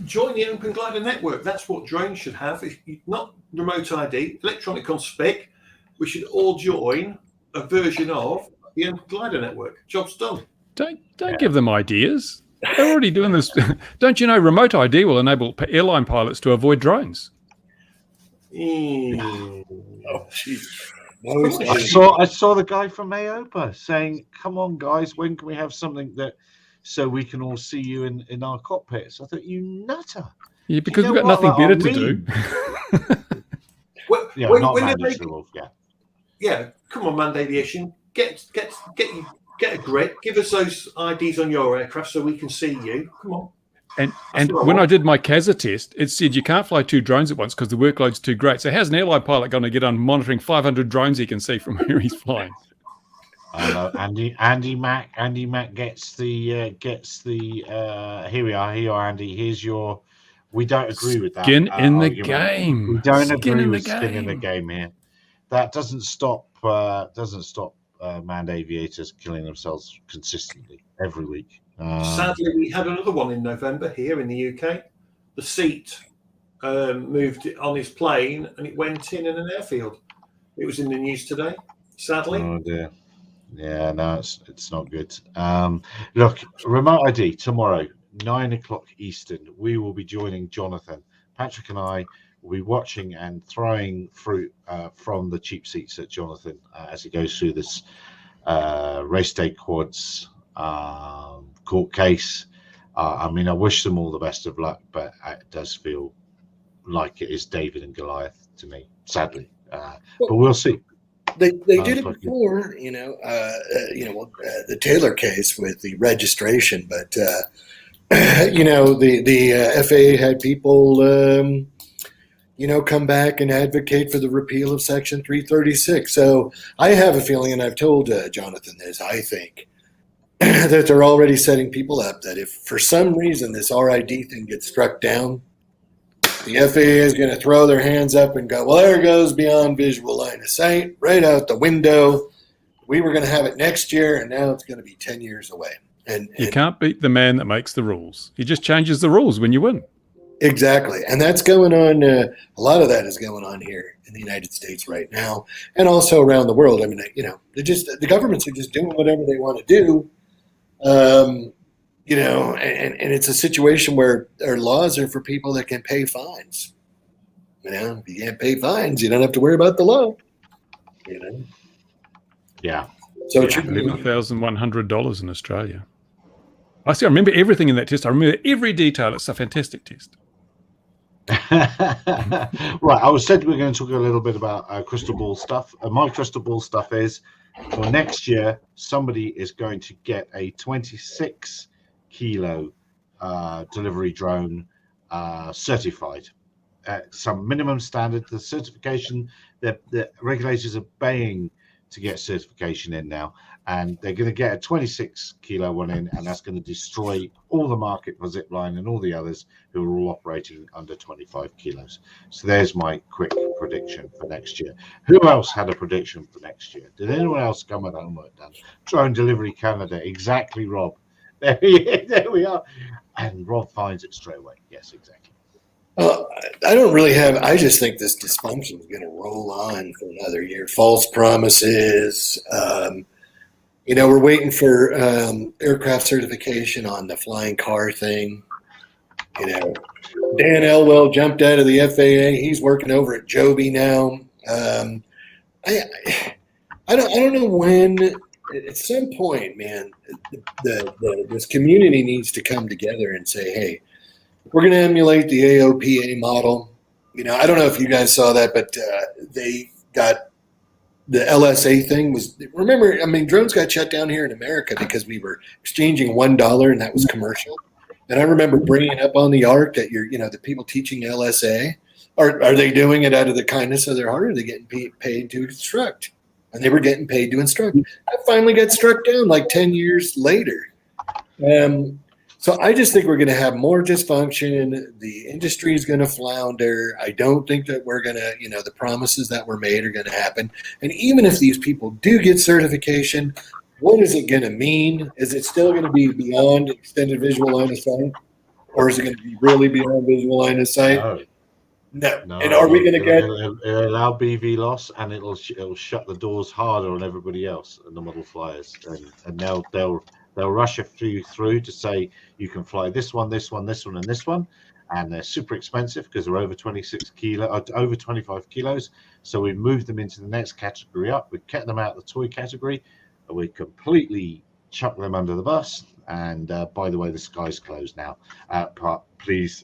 Join the Open Glider Network. That's what drones should have. If not remote ID, electronic on spec, we should all join a version of the Open Glider Network. Job's done. Don't give them ideas. They're already doing this. Don't you know remote ID will enable airline pilots to avoid drones? Oh, I saw the guy from AOPA saying, "Come on, guys, when can we have something so we can all see you in our cockpits?" I thought, you nutter. Yeah, because we've got nothing better to do. Not mandatory, Wolf. Yeah. Come on, Monday Aviation. Get a grip. Give us those IDs on your aircraft so we can see you. Come on. And when I did my CASA test, it said you can't fly 2 drones at once because the workload's too great. So how's an airline pilot going to get on monitoring 500 drones he can see from where he's flying? Andy Mack gets the here we are. Here, Andy. Here's your. We don't agree with that. Skin in the argument. game. We don't agree with skin in the game here. That doesn't stop manned aviators killing themselves consistently every week. Sadly, we had another one in November here in the UK. The seat moved on his plane and it went in an airfield. It was in the news today, sadly. Oh dear. Yeah, no, it's not good. Look, remote ID tomorrow, 9 o'clock Eastern. We will be joining Jonathan. Patrick and I will be watching and throwing fruit from the cheap seats at Jonathan as he goes through this race day quads court case. I mean, I wish them all the best of luck, but it does feel like it is David and Goliath to me, sadly. But we'll see. They did it before, the Taylor case with the registration, but the FAA had people, come back and advocate for the repeal of Section 336. So I have a feeling, and I've told Jonathan this, I think that they're already setting people up that if for some reason this RID thing gets struck down, the FAA is going to throw their hands up and go, well, there goes beyond visual line of sight, right out the window. We were going to have it next year, and now it's going to be 10 years away. And you can't beat the man that makes the rules. He just changes the rules when you win. Exactly. And that's going on. A lot of that is going on here in the United States right now, and also around the world. I mean, the governments are just doing whatever they want to do. And it's a situation where our laws are for people that can pay fines. If you can't pay fines, you don't have to worry about the law. Yeah. So $11,100 in Australia. I remember everything in that test. I remember every detail. It's a fantastic test. Right. I was said we're going to talk a little bit about crystal ball stuff. My crystal ball stuff is for next year, somebody is going to get a 26 kilo delivery drone certified at some minimum standard. The certification, the regulators are baying to get certification in now, and they're going to get a 26 kilo one in, and that's going to destroy all the market for Zipline and all the others who are all operating under 25 kilos. So there's my quick prediction for next year. Who else had a prediction for next year? Did anyone else come with homework done? Drone Delivery Canada, exactly, Rob. There we are. And Rob finds it straight away. Yes, exactly. I don't really have. I just think this dysfunction is going to roll on for another year. False promises. We're waiting for aircraft certification on the flying car thing. Dan Elwell jumped out of the FAA. He's working over at Joby now. I don't know when. At some point, man, this community needs to come together and say, hey, we're going to emulate the AOPA model. I don't know if you guys saw that, but they got the LSA thing remember, drones got shut down here in America because we were exchanging $1 and that was commercial. And I remember bringing up on the ARC that the people teaching LSA Are they doing it out of the kindness of their heart? Or are they getting paid to instruct? And they were getting paid to instruct. That finally got struck down like 10 years later. So I just think we're going to have more dysfunction. The industry is going to flounder. I don't think that we're going to, the promises that were made are going to happen. And even if these people do get certification, what is it going to mean? Is it still going to be beyond extended visual line of sight? Or is it going to be really beyond visual line of sight? No. And are we going to get? It'll allow BV loss, and it'll shut the doors harder on everybody else and the model flyers, and they'll rush a few through to say you can fly this one, this one, this one, and this one, and they're super expensive because they're over 25 kilos. So we moved them into the next category up. We kept them out of the toy category, and we completely chucked them under the bus. And by the way, the sky's closed now. Please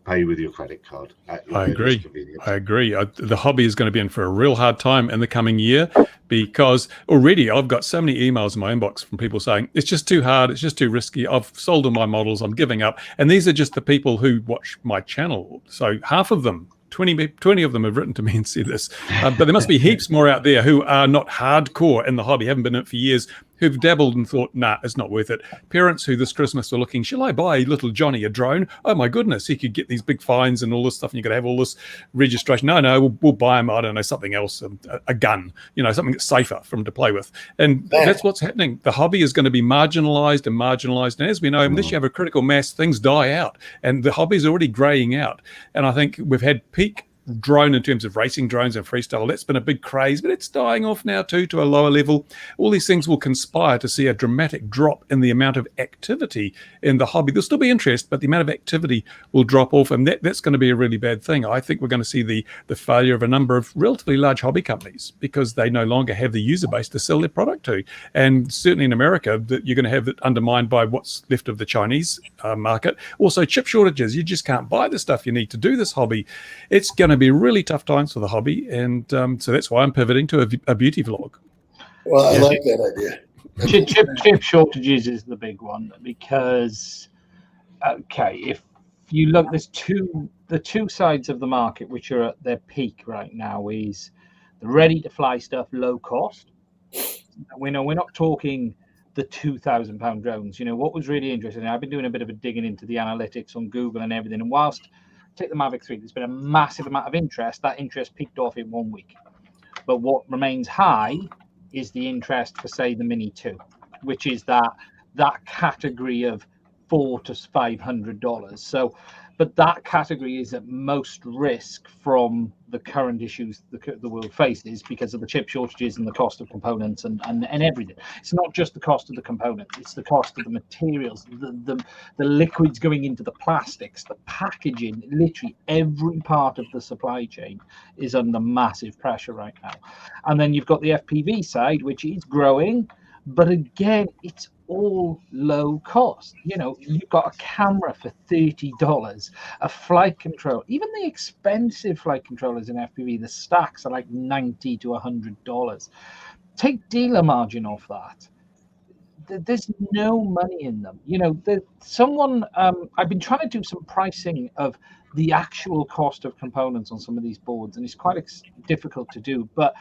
pay with your credit card. I agree. The hobby is going to be in for a real hard time in the coming year, because already I've got so many emails in my inbox from people saying it's just too hard, it's just too risky, I've sold all my models, I'm giving up. And these are just the people who watch my channel. So half of them, 20 of them have written to me and said this. But there must be heaps more out there who are not hardcore in the hobby, haven't been in it for years, who've dabbled and thought, nah, it's not worth it. Parents who this Christmas are looking, shall I buy little Johnny a drone? Oh my goodness, he could get these big fines and all this stuff, and you could have all this registration. No, we'll buy him, I don't know, something else, a gun, something that's safer for him to play with. And that's what's happening. The hobby is going to be marginalized. And as we know, unless you have a critical mass, things die out. And the hobby is already graying out. And I think we've had peak drone in terms of racing drones and freestyle. That's been a big craze, but it's dying off now too, to a lower level. All these things will conspire to see a dramatic drop in the amount of activity in the hobby. There'll still be interest, but the amount of activity will drop off, and that's going to be a really bad thing. I think we're going to see the failure of a number of relatively large hobby companies because they no longer have the user base to sell their product to. And certainly in America, you're going to have it undermined by what's left of the Chinese market. Also, chip shortages. You just can't buy the stuff you need to do this hobby. It's going to be really tough times for the hobby, and so that's why I'm pivoting to a beauty vlog. Well, I like that idea. Chip shortages is the big one, because if you look, there's the two sides of the market which are at their peak right now. Is the ready to fly stuff, low cost. We're not talking the £2,000 drones. What was really interesting, I've been doing a bit of a digging into the analytics on Google and everything, and whilst take the Mavic 3, there's been a massive amount of interest. That interest peaked off in 1 week. But what remains high is the interest for, say, the Mini 2, which is that category of $400 to $500. So, but that category is at most risk from the current issues the world faces because of the chip shortages and the cost of components and everything. It's not just the cost of the components, it's the cost of the materials, the liquids going into the plastics, the packaging. Literally every part of the supply chain is under massive pressure right now. And then you've got the FPV side, which is growing, but again, it's all low cost. You've got a camera for $30, a flight control, even the expensive flight controllers in FPV, the stacks are like $90 to $100. Take dealer margin off that. There's no money in them. I've been trying to do some pricing of the actual cost of components on some of these boards, and it's quite difficult to do, but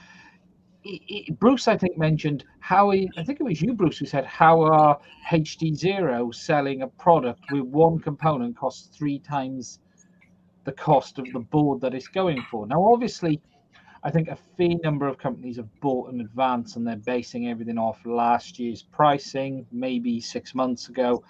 Bruce, I think, mentioned how I think it was you, Bruce, who said how are HD0 selling a product with one component costs 3 times the cost of the board that it's going for. Now, obviously, I think a fair number of companies have bought in advance and they're basing everything off last year's pricing, maybe 6 months ago,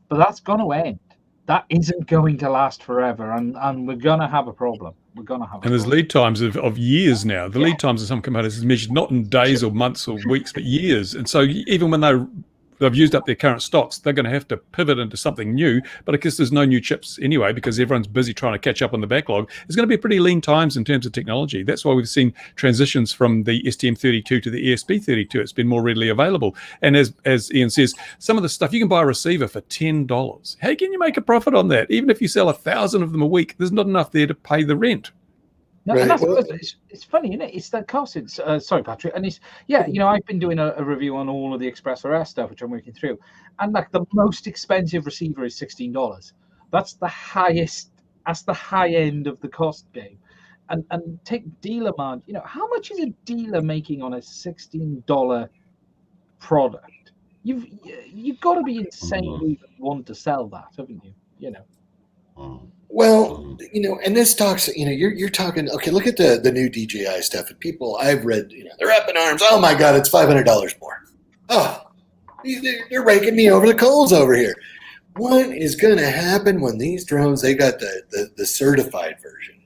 but that's going to end. That isn't going to last forever, and we're going to have a problem. And there's lead times of years now. The lead times of some components is measured not in days or months or weeks, but years. And so even when they've used up their current stocks, they're going to have to pivot into something new. But I guess there's no new chips anyway because everyone's busy trying to catch up on the backlog. It's going to be pretty lean times in terms of technology. That's why we've seen transitions from the STM32 to the ESP32. It's been more readily available. And as Ian says, some of the stuff, you can buy a receiver for $10. How can you make a profit on that? Even if you sell 1,000 of them a week, there's not enough there to pay the rent. No, right. And that's it's funny, isn't it? It's that cost. It's sorry, Patrick. And it's I've been doing a review on all of the Express RS stuff, which I'm working through, and like the most expensive receiver is $16. That's the highest. That's the high end of the cost game. and take dealer margin. You know, how much is a dealer making on a $16 product? You've got to be insane to even want to sell that, haven't you? You know. Well, you know, and this talks, you know, you're talking, okay, look at the new DJI stuff. And people I've read, you know, they're up in arms. Oh my God, it's $500 more. Oh, they're raking me over the coals over here. What is going to happen when these drones, they got the certified version,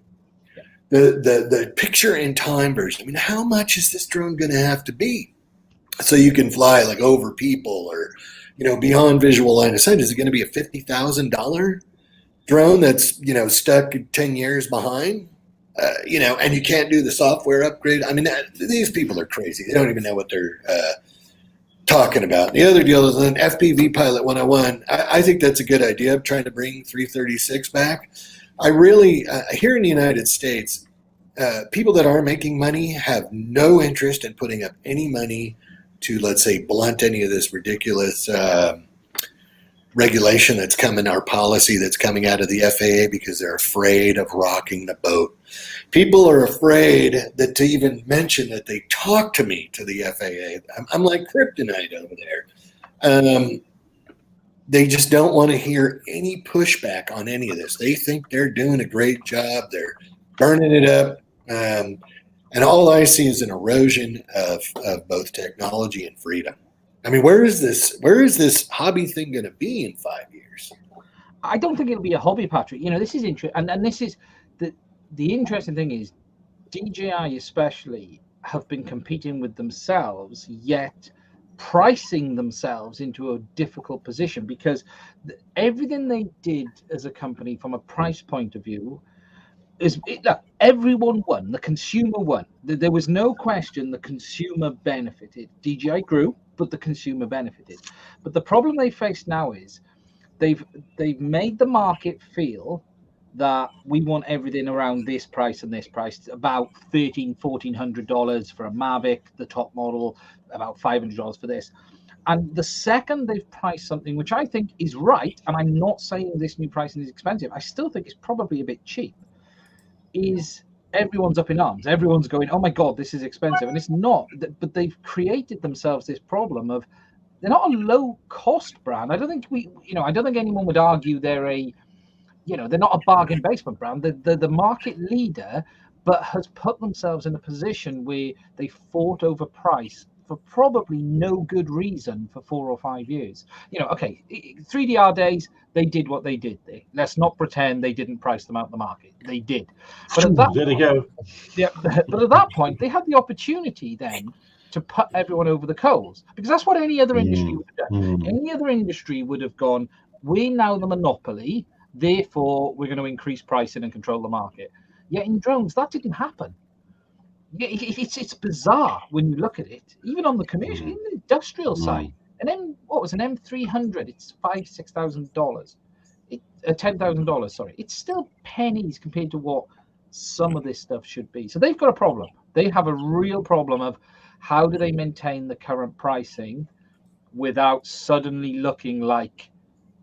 the picture in time version? I mean, how much is this drone going to have to be so you can fly like over people or, you know, beyond visual line of sight? Is it going to be a $50,000 drone that's, you know, stuck 10 years behind, you know, and you can't do the software upgrade? I mean, these people are crazy. They don't even know what they're talking about. The other deal is an FPV Pilot 101. I think that's a good idea of trying to bring 336 back. I really, here in the United States, people that are making money have no interest in putting up any money to, let's say, blunt any of this ridiculous regulation that's coming, our policy that's coming out of the FAA, because they're afraid of rocking the boat. People are afraid that to even mention that they talk to me to the FAA. I'm like kryptonite over there. They just don't want to hear any pushback on any of this. They think they're doing a great job. They're burning it up. And all I see is an erosion of both technology and freedom. I mean, where is this hobby thing going to be in 5 years? I don't think it'll be a hobby, Patrick. You know, this is interesting, and this is the interesting thing is DJI especially have been competing with themselves, yet pricing themselves into a difficult position, because everything they did as a company from a price point of view is, look, everyone won. The consumer won. There was no question the consumer benefited. DJI grew, but the consumer benefited. But the problem they face now is they've made the market feel that we want everything around this price and this price, about $1,400 for a Mavic, the top model, about $500 for this. And the second they've priced something, which I think is right, and I'm not saying this new pricing is expensive, I still think it's probably a bit cheap, is everyone's up in arms. Everyone's going, oh my God, this is expensive. And it's not, but they've created themselves this problem of, they're not a low cost brand. I don't think I don't think anyone would argue they're they're not a bargain basement brand. They're the market leader, but has put themselves in a position where they fought over price for probably no good reason for 4 or 5 years. You know, okay, 3DR days, they did what they did. Let's not pretend they didn't price them out the market. They did. But at that there they go. Yeah, but at that point, they had the opportunity then to put everyone over the coals, because that's what any other industry would have done. Any other industry would have gone, we're now the monopoly, therefore we're going to increase pricing and control the market. Yet in drones, that didn't happen. It's bizarre when you look at it, even on the commercial, even the industrial side. What was an M300? It's $5,000-$6,000. $10,000. Sorry, it's still pennies compared to what some of this stuff should be. So they've got a problem. They have a real problem of how do they maintain the current pricing without suddenly looking like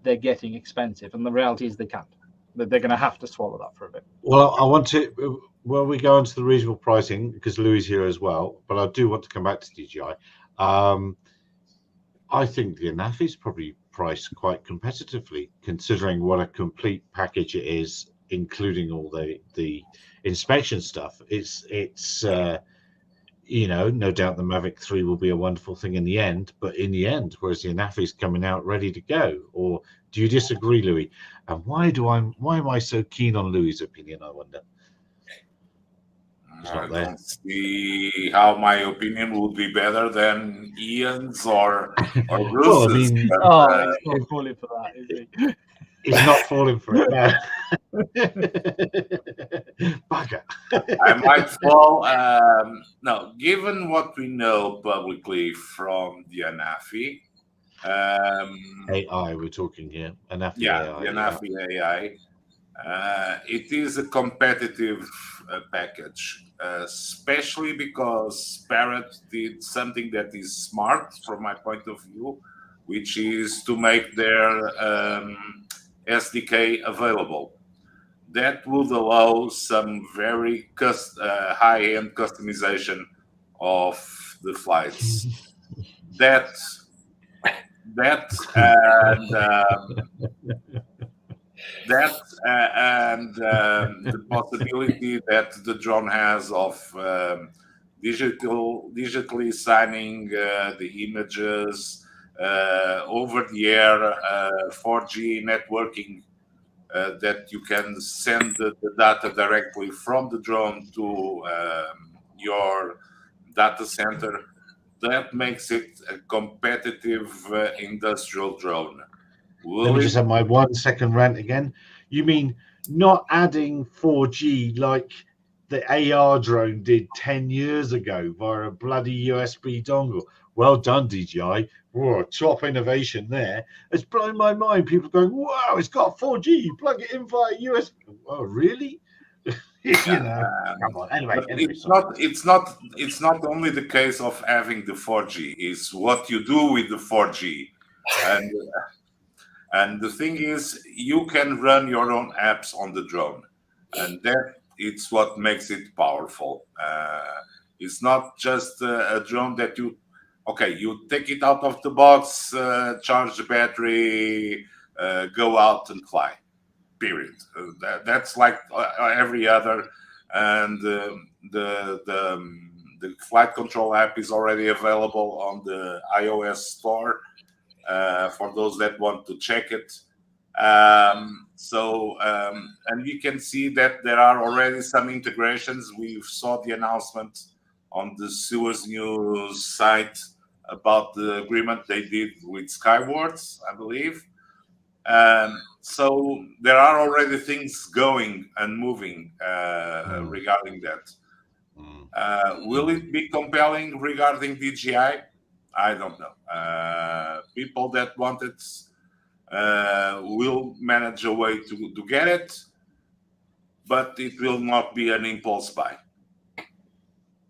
they're getting expensive. And the reality is they can't. They're going to have to swallow that for a bit. Well, I want to, when we go into the reasonable pricing, because Louis is here as well, but I do want to come back to DJI. I think the Anafi is probably priced quite competitively, considering what a complete package it is, including all the inspection stuff. It's no doubt the Mavic 3 will be a wonderful thing in the end, but in the end, whereas the Anafi is coming out ready to go. Or do you disagree, Louis? And why am I so keen on Louis' opinion, I wonder? I don't see how my opinion would be better than Ian's or Bruce's. Well, I mean, he's not falling for that, is he? He's not falling for it now. Bugger. I might fall. No, given what we know publicly from the Anafi, AI, we're talking here. Anafi AI. The Anafi AI. It is a competitive package, especially because Parrot did something that is smart from my point of view, which is to make their SDK available. that would allow some very high-end customization of the flights. That and the possibility that the drone has of digitally signing the images over the air, 4G networking, that you can send the data directly from the drone to your data center. That makes it a competitive industrial drone. Let me just have my 1 second rant again. You mean not adding 4G like the AR drone did 10 years ago via a bloody USB dongle? Well done, DJI. Whoa, top innovation there. It's blown my mind. People are going, wow, it's got 4G. You plug it in via USB. Oh, really? Come on. Anyway, it's not only the case of having the 4G. It's what you do with the 4G. And the thing is, you can run your own apps on the drone, and it's what makes it powerful. It's not just a drone that you take it out of the box, charge the battery, go out and fly. Period. That's like every other, and the flight control app is already available on the iOS store for those that want to check it. And we can see that there are already some integrations. We saw the announcement on the Suez News site about the agreement they did with Skywards, I believe. So there are already things going and moving regarding that. Will it be compelling regarding DJI? I don't know. People that want it will manage a way to get it, but it will not be an impulse buy.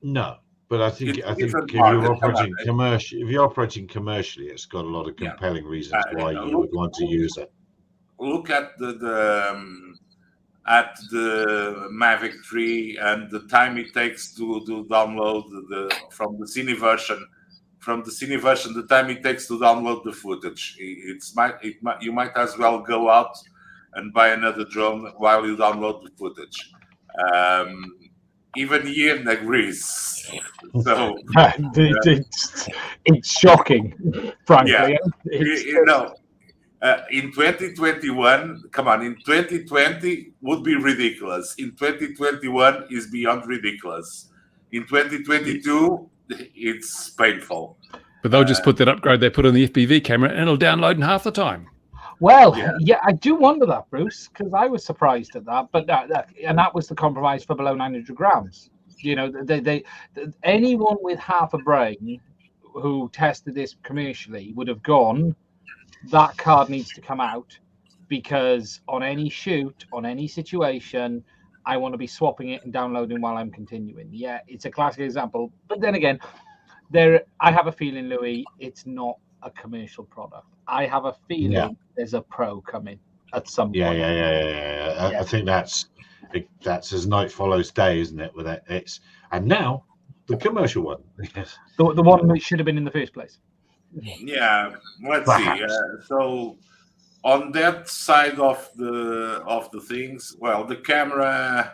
No, but I think if you're operating commercially, it's got a lot of compelling reasons why you would want to use it. Look at the Mavic 3 and the time it takes to download from the Cine version. From the Cine version, the time it takes to download the footage, you might as well go out and buy another drone while you download the footage. Even Ian agrees. So it's shocking, frankly. Yeah. In 2021, come on, in 2020 would be ridiculous. In 2021 is beyond ridiculous. In 2022, it's painful. But they'll just put that upgrade they put on the FPV camera and it'll download in half the time. Well, yeah, I do wonder that, Bruce, because I was surprised at that. But that was the compromise for below 900 grams. You know, they anyone with half a brain who tested this commercially would have gone, that card needs to come out, because on any shoot, on any situation, I want to be swapping it and downloading while I'm continuing. Yeah, it's a classic example. But then again, I have a feeling, Louis, it's not a commercial product. I have a feeling there's a pro coming at some point. Yeah. I think that's as night follows day, isn't it? With it, and now the commercial one, the one that should have been in the first place. Yeah, let's see. So on that side of the things, well, the camera,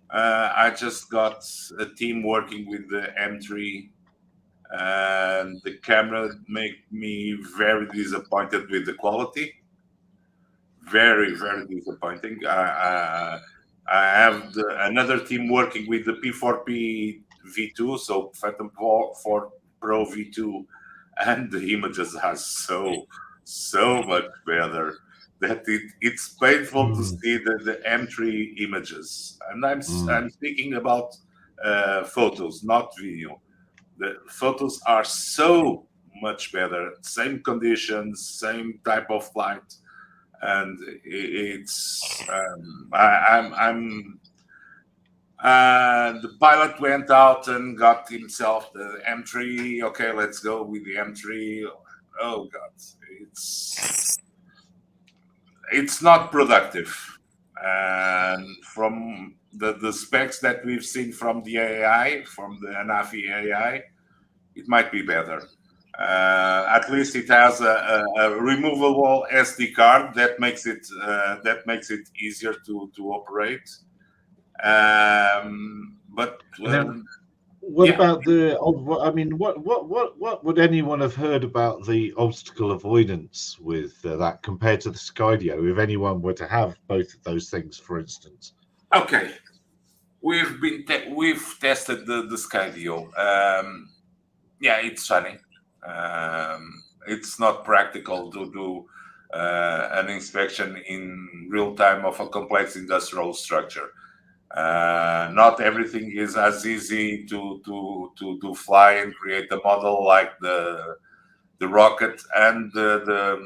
I just got a team working with the M3, and the camera make me very disappointed with the quality. Very, very disappointing. I have another team working with the P4P V2, so Phantom 4 Pro V2, and the images are so much better that it's painful to see the M3 images. And I'm speaking about photos, not video. The photos are so much better. Same conditions, same type of flight, and it's the pilot went out and got himself the M3. Okay, let's go with the M3. Oh God, it's not productive. from the specs that we've seen from the AI, from the Anafi AI, it might be better. At least it has a removable SD card that makes it easier to operate. But what yeah. about the? I mean, what would anyone have heard about the obstacle avoidance with that compared to the Skydio? If anyone were to have both of those things, for instance. Okay, we've tested the Skydio. Yeah, it's funny. It's not practical to do an inspection in real time of a complex industrial structure. Not everything is as easy to fly and create a model like the rocket, and the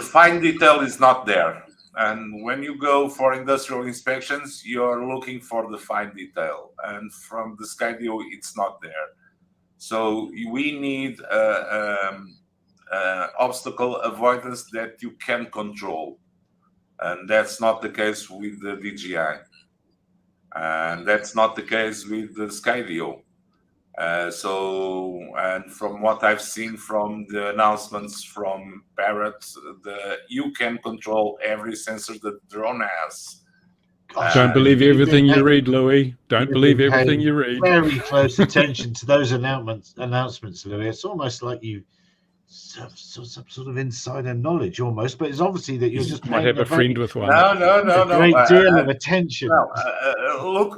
fine detail is not there. And when you go for industrial inspections, you're looking for the fine detail, and from the Skydio, it's not there. So we need obstacle avoidance that you can control. And that's not the case with the DJI. And that's not the case with the Skydio. And from what I've seen from the announcements from Parrot, you can control every sensor that the drone has. Don't believe everything you read, Louis. Don't believe everything you read. Very close attention to those announcements, Louis. It's almost like you some sort of insider knowledge, almost. But it's obviously that you're just might have a friend with one. No. Great deal of attention. No,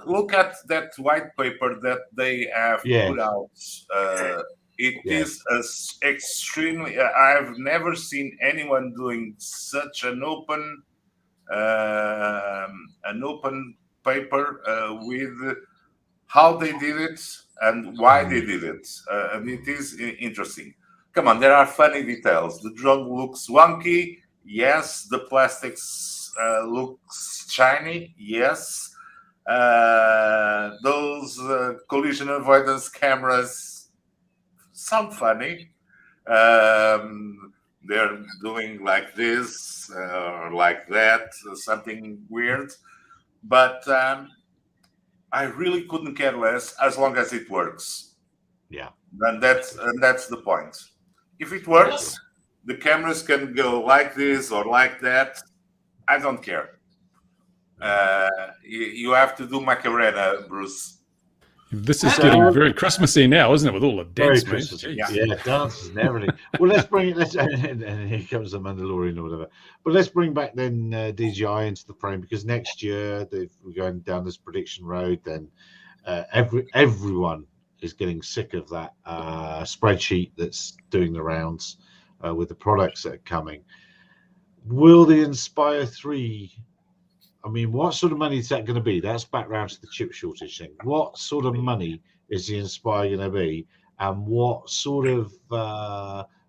look at that white paper that they have put out. It is extremely. I've never seen anyone doing such an open paper with how they did it and why they did it, and it is interesting. Come on, there are funny details. The drone looks wonky. Yes, the plastics looks shiny. Yes, those collision avoidance cameras sound funny. They're doing like this or like that, something weird. But I really couldn't care less as long as it works. Yeah. And that's the point. If it works, the cameras can go like this or like that. I don't care. You have to do Macarena, Bruce. This is getting very Christmassy now, isn't it? With all the dance moves. Yeah, dances and everything. Well, let's bring it. And here comes the Mandalorian or whatever. But let's bring back then DJI into the frame, because next year we're going down this prediction road. Then everyone is getting sick of that spreadsheet that's doing the rounds with the products that are coming. Will the Inspire 3? I mean, what sort of money is that going to be? That's back round to the chip shortage thing. What sort of money is the Inspire going to be, and what sort of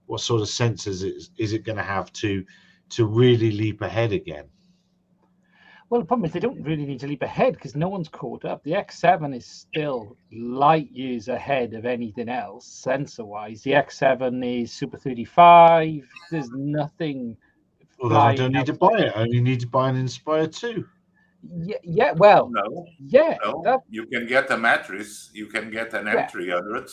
sensors is it going to have to really leap ahead again? Well, the problem is they don't really need to leap ahead because no one's caught up. The X7 is still light years ahead of anything else sensor-wise. The X7 is Super 35. There's nothing. Well, then I don't need to buy it. I only need to buy an Inspire 2. Yeah. Well, no. You can get a mattress. You can get an M300.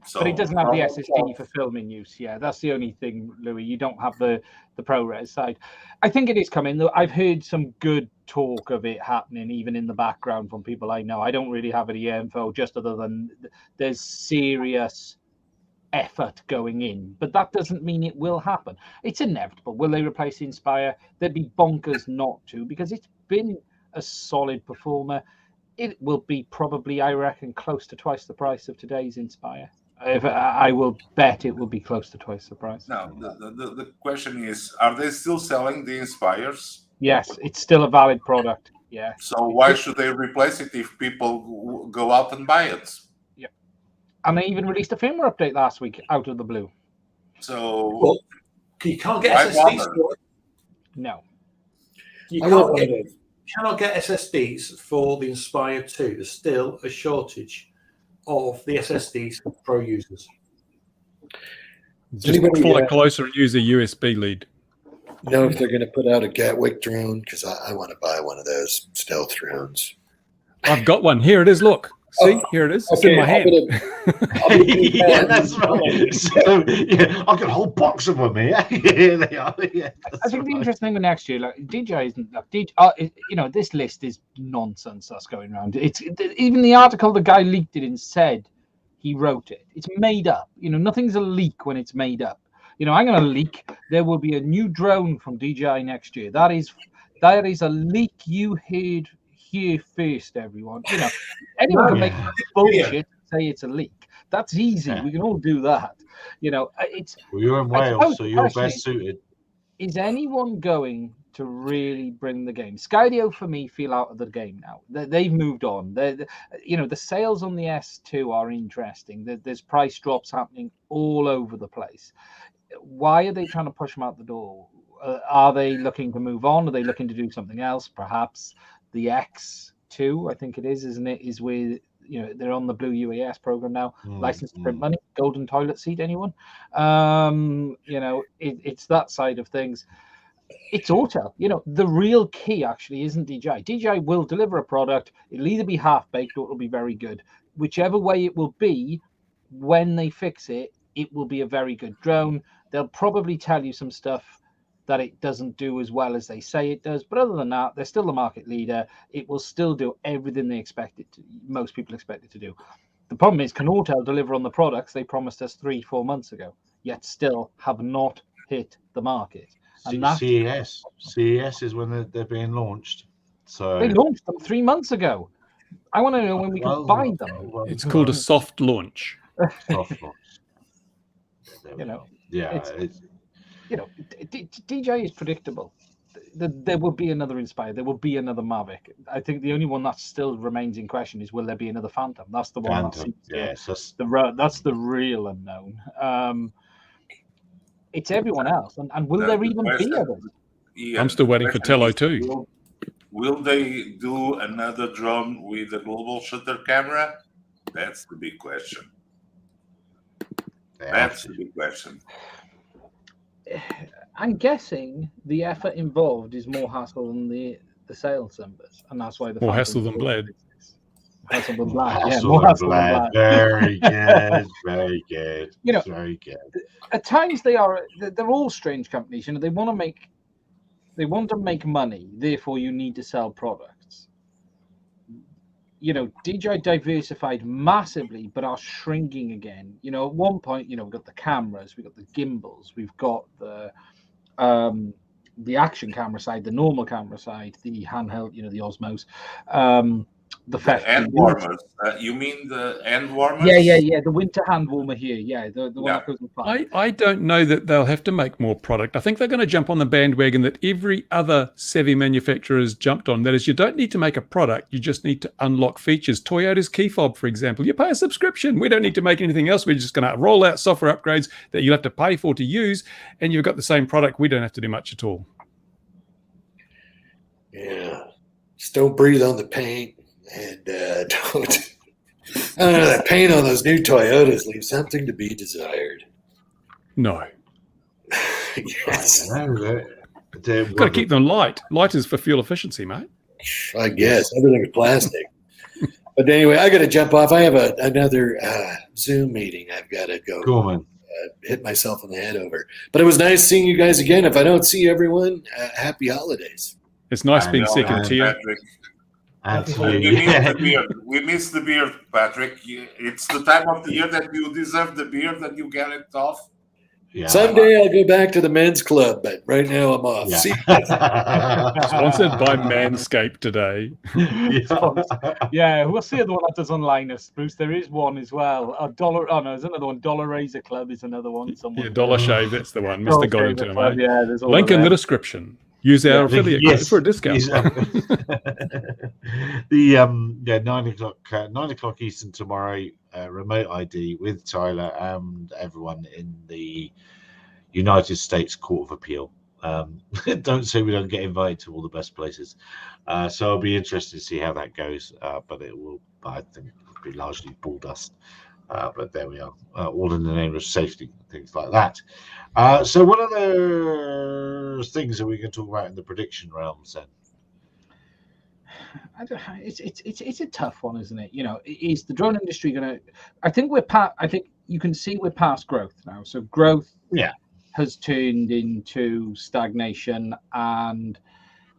So, but it doesn't have the SSD for filming use. Yeah, that's the only thing, Louis. You don't have the ProRes side. I think it is coming, though. I've heard some good talk of it happening, even in the background from people I know. I don't really have any info, just other than there's serious effort going in, but that doesn't mean it will happen. It's inevitable. Will they replace the Inspire? They'd be bonkers not to, because it's been a solid performer. It will be probably, I reckon, close to twice the price of today's Inspire. I will bet it will be close to twice the price. Now, the question is, are they still selling the Inspires? Yes, it's still a valid product. Yeah. So why should they replace it if people go out and buy it? And they even released a firmware update last week out of the blue. So you can't get SSDs for it. No. You cannot get SSDs for the Inspire 2. There's still a shortage of the SSDs for Pro users. Just pull it closer and use a USB lead. know if they're going to put out a Gatwick drone because I want to buy one of those stealth drones. I've got one. Here it is. Look. See, here it is. It's in my hand. Yeah, that's right. So, yeah, I've got a whole box of them here. Here they are. Yeah, I think the interesting thing with next year, like DJI isn't like you know, this list is nonsense that's going around. It's even the article the guy leaked it and said he wrote it. It's made up. You know, nothing's a leak when it's made up. You know, I'm going to leak. There will be a new drone from DJI next year. That is a leak you heard here first, everyone. You know, anyone can make bullshit and say it's a leak. That's easy. We can all do that. You know, it's. Well, you're in Wales, so you're best suited. Is anyone going to really bring the game? Skydio for me feel out of the game now. They've moved on. You know, the sales on the S2 are interesting. There's price drops happening all over the place. Why are they trying to push them out the door? Are they looking to move on? Are they looking to do something else? Perhaps the X2, I think it is, isn't it? Is where, you know, they're on the Blue UAS program now. License to print money, golden toilet seat. Anyone? You know, it's that side of things. It's Autel. You know, the real key actually isn't DJI. DJI will deliver a product. It'll either be half baked or it'll be very good. Whichever way it will be, when they fix it, it will be a very good drone. They'll probably tell you some stuff that it doesn't do as well as they say it does. But other than that, they're still the market leader. It will still do everything they expect it to, most people expect it to do. The problem is, can Autel deliver on the products they promised us 3-4 months ago, yet still have not hit the market? And CES is when they're being launched. So they launched them 3 months ago. I want to know when we can buy them. It's called a soft launch. Soft launch. You know, it's you know, DJI is predictable. There will be another Inspire. There will be another Mavic. I think the only one that still remains in question is, will there be another Phantom? That's the one. That's the real unknown. It's everyone else, and will there even be others? Yeah, I'm still waiting for Tello too. Will they do another drone with a global shutter camera? That's the big question. That's the big question. I'm guessing the effort involved is more hassle than the sales numbers, and that's why the more hassle than bled. Hassle than bled. Yeah, more hassle than bled. Very good, very good. You know, very good. At times they're all strange companies. You know, they want to make money. Therefore, you need to sell products. You know, DJI diversified massively, but are shrinking again. You know, at one point, you know, we've got the cameras, we've got the gimbals, we've got the action camera side, the normal camera side, the handheld, you know, the Osmos, the hand warmers. You mean the hand warmers? Yeah. The winter hand warmer here. Yeah, the one that goes in fire. I don't know that they'll have to make more product. I think they're going to jump on the bandwagon that every other savvy manufacturer has jumped on. That is, you don't need to make a product. You just need to unlock features. Toyota's key fob, for example, you pay a subscription. We don't need to make anything else. We're just going to roll out software upgrades that you'll have to pay for to use, and you've got the same product. We don't have to do much at all. Yeah. Just don't breathe on the paint. And don't. I don't know, that paint on those new Toyotas leaves something to be desired. No. Yes. You've got to keep them light. Light is for fuel efficiency, mate. I guess. Everything's plastic. But anyway, I got to jump off. I have another Zoom meeting I've got to go. Cool, man. Hit myself on the head over. But it was nice seeing you guys again. If I don't see everyone, happy holidays. It's nice being second tier. We miss the beard, Patrick. It's the time of the year that you deserve the beard and you get it off. Yeah. Someday I'll go back to the men's club, but right now I'm off. Yeah. Sponsored by Manscaped today. Yeah, we'll see the one that does on Linus, Bruce. There is one as well. There's another one. Dollar Razor Club is another one. Somewhere. Yeah, Dollar Shave, that's the one. Mr. Goddington, mate. Yeah, there's all link in the description. Use our affiliate code for a discount. The 9 o'clock Eastern tomorrow, remote ID with Tyler and everyone in the United States Court of Appeal. Don't say we don't get invited to all the best places. So it'll be interesting to see how that goes. But it will, I think, be largely bull dust. But there we are, all in the name of safety, things like that. So what other things are we going to talk about in the prediction realms then? It's a tough one, isn't it? Is the drone industry going to? I think you can see we're past growth now. So growth, has turned into stagnation. And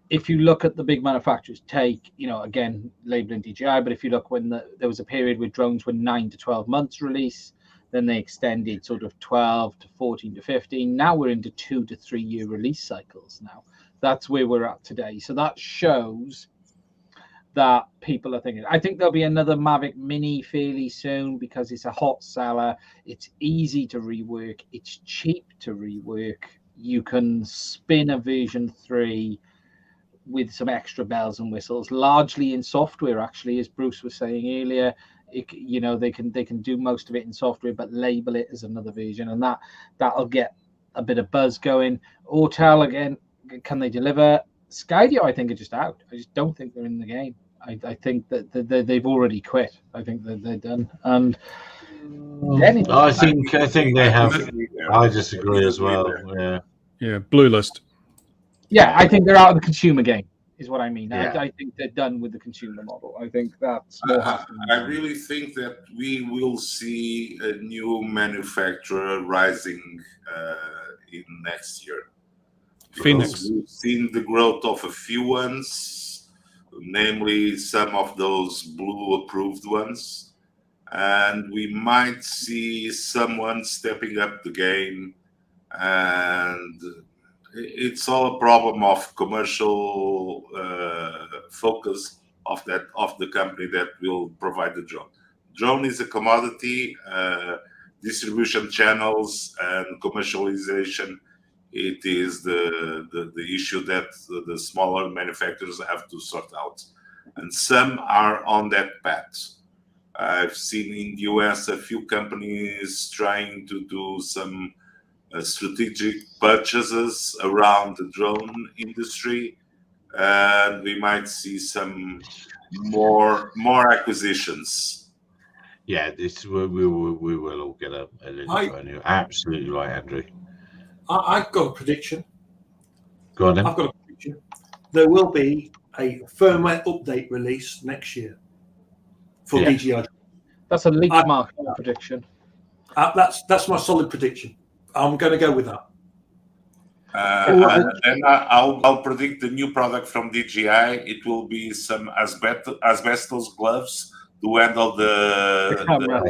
if you look at the big manufacturers, again, labeling DJI, but if you look when there was a period where drones were 9 to 12 months release, then they extended sort of 12 to 14 to 15. Now we're into 2 to 3 year release cycles now. That's where we're at today. So that shows that people are thinking. I think there'll be another Mavic Mini fairly soon because it's a hot seller. It's easy to rework. It's cheap to rework. You can spin a version 3 with some extra bells and whistles, largely in software, actually, as Bruce was saying earlier. They can do most of it in software, but label it as another version, and that'll get a bit of buzz going. Autel, again, can they deliver? Skydio, I think, are just out. I just don't think they're in the game. I think that they've already quit. I think that they're done. And I think they have. I disagree as well. Yeah, blue list. Yeah, I think they're out of the consumer game, is what I mean. Yeah. I think they're done with the consumer model. I think that's more happening. I really think that we will see a new manufacturer rising in next year. Phoenix. We've seen the growth of a few ones, namely some of those blue approved ones, and we might see someone stepping up the game, and it's all a problem of commercial focus of the company that will provide the drone. Drone is a commodity, distribution channels and commercialization. It is the issue that the smaller manufacturers have to sort out, and some are on that path. I've seen in the US a few companies trying to do some strategic purchases around the drone industry, and we might see some more acquisitions. Yeah, we will all get a little revenue. Absolutely right, Andrew. I've got a prediction. Go on then. I've got a prediction. There will be a firmware update release next year for DJI. That's a leak mark prediction. That's my solid prediction. I'm going to go with that. And I'll predict the new product from DJI. It will be some asbestos gloves to handle the camera.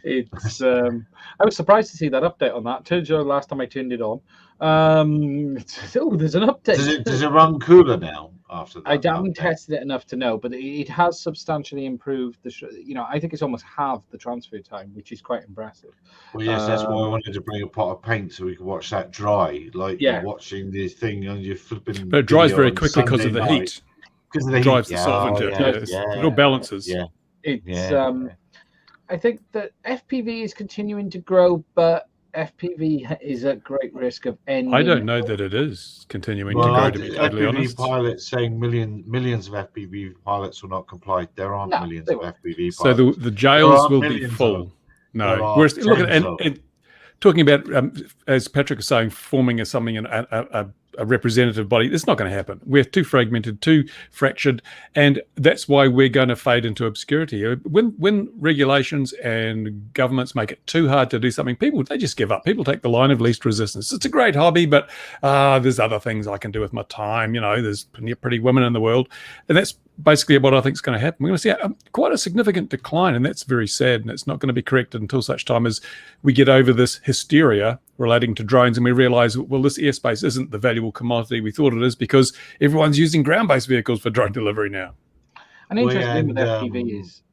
It's I was surprised to see that update on that. Turns out last time I turned it on. There's an update. Does it run cooler now after that? I haven't tested it enough to know, but it has substantially improved I think it's almost halved the transfer time, which is quite impressive. Well, yes, that's why I wanted to bring a pot of paint so we could watch that dry, you're watching this thing on your flipping. But it dries very quickly because of the heat. Because of the drives heat. the solvent. It all balances. Yeah. It's I think that FPV is continuing to grow, but FPV is at great risk of ending. I don't know that it is continuing to grow, to be totally FPV honest. pilots saying millions of FPV pilots will not comply. There aren't millions of FPV pilots. So the jails will be full. No. Whereas, look at and talking about, as Patrick was saying, forming a representative body, it's not going to happen. We're too fragmented, too fractured, and that's why we're going to fade into obscurity. When regulations and governments make it too hard to do something, they just give up. People take the line of least resistance. It's a great hobby, but there's other things I can do with my time. There's plenty of pretty women in the world, and that's basically what I think is going to happen. We're going to see quite a significant decline, and that's very sad, and it's not going to be corrected until such time as we get over this hysteria relating to drones and we realize, well, this airspace isn't the valuable commodity we thought it is because everyone's using ground-based vehicles for drone delivery now. An interesting thing with FPV is...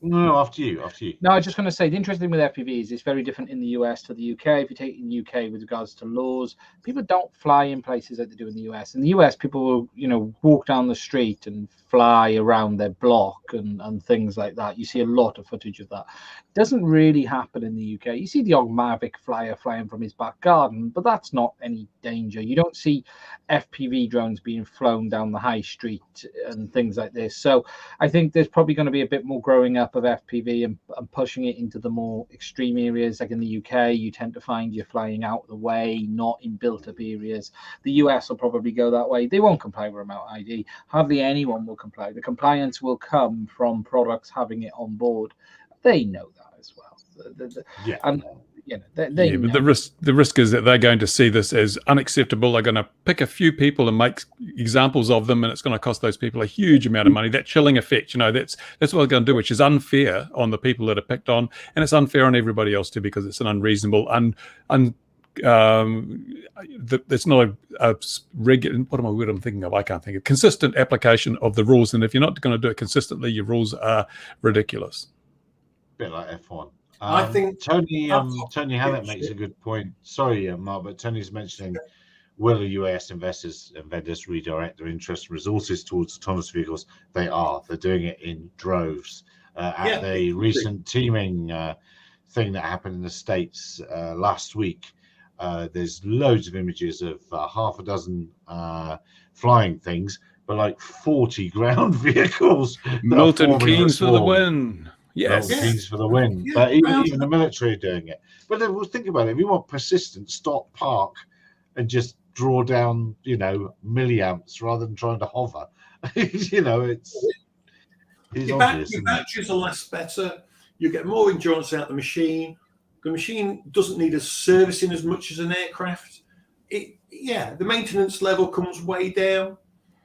No, after you. No, I was just going to say the interesting thing with FPV is it's very different in the US to the UK. If you take it in the UK with regards to laws, people don't fly in places like they do in the US. In the US, people will, walk down the street and fly around their block and things like that. You see a lot of footage of that. It doesn't really happen in the UK. You see the odd Mavic flyer flying from his back garden, but that's not any danger. You don't see FPV drones being flown down the high street and things like this. So I think there's probably going to be a bit more growing up of FPV and pushing it into the more extreme areas. Like in the UK, you tend to find you're flying out of the way, not in built-up areas. The US will probably go that way. They won't comply with remote ID. Hardly anyone will comply. The compliance will come from products having it on board. They know that as well. And they but the risk is that they're going to see this as unacceptable. They're going to pick a few people and make examples of them, and it's going to cost those people a huge amount of money. That chilling effect, that's what they're going to do, which is unfair on the people that are picked on, and it's unfair on everybody else too, because it's an unreasonable, it's not a regular. What am I word I'm thinking of? I can't think of consistent application of the rules. And if you're not going to do it consistently, your rules are ridiculous. A bit like F1. I think Tony Hannett makes a good point. Sorry, Mark, but Tony's mentioning, will the US investors and vendors redirect their interest and resources towards autonomous vehicles? They are. They're doing it in droves. At the recent teaming thing that happened in the States last week, there's loads of images of half a dozen flying things, but like 40 ground vehicles. Milton Keynes for the win. Yes. Keynes for the win. Yeah, but even the military are doing it. But then think about it. If you want persistent, stop, park, and just draw down, milliamps rather than trying to hover, it's your batteries are less better. You get more endurance out of the machine. The machine doesn't need servicing as much as an aircraft. The maintenance level comes way down.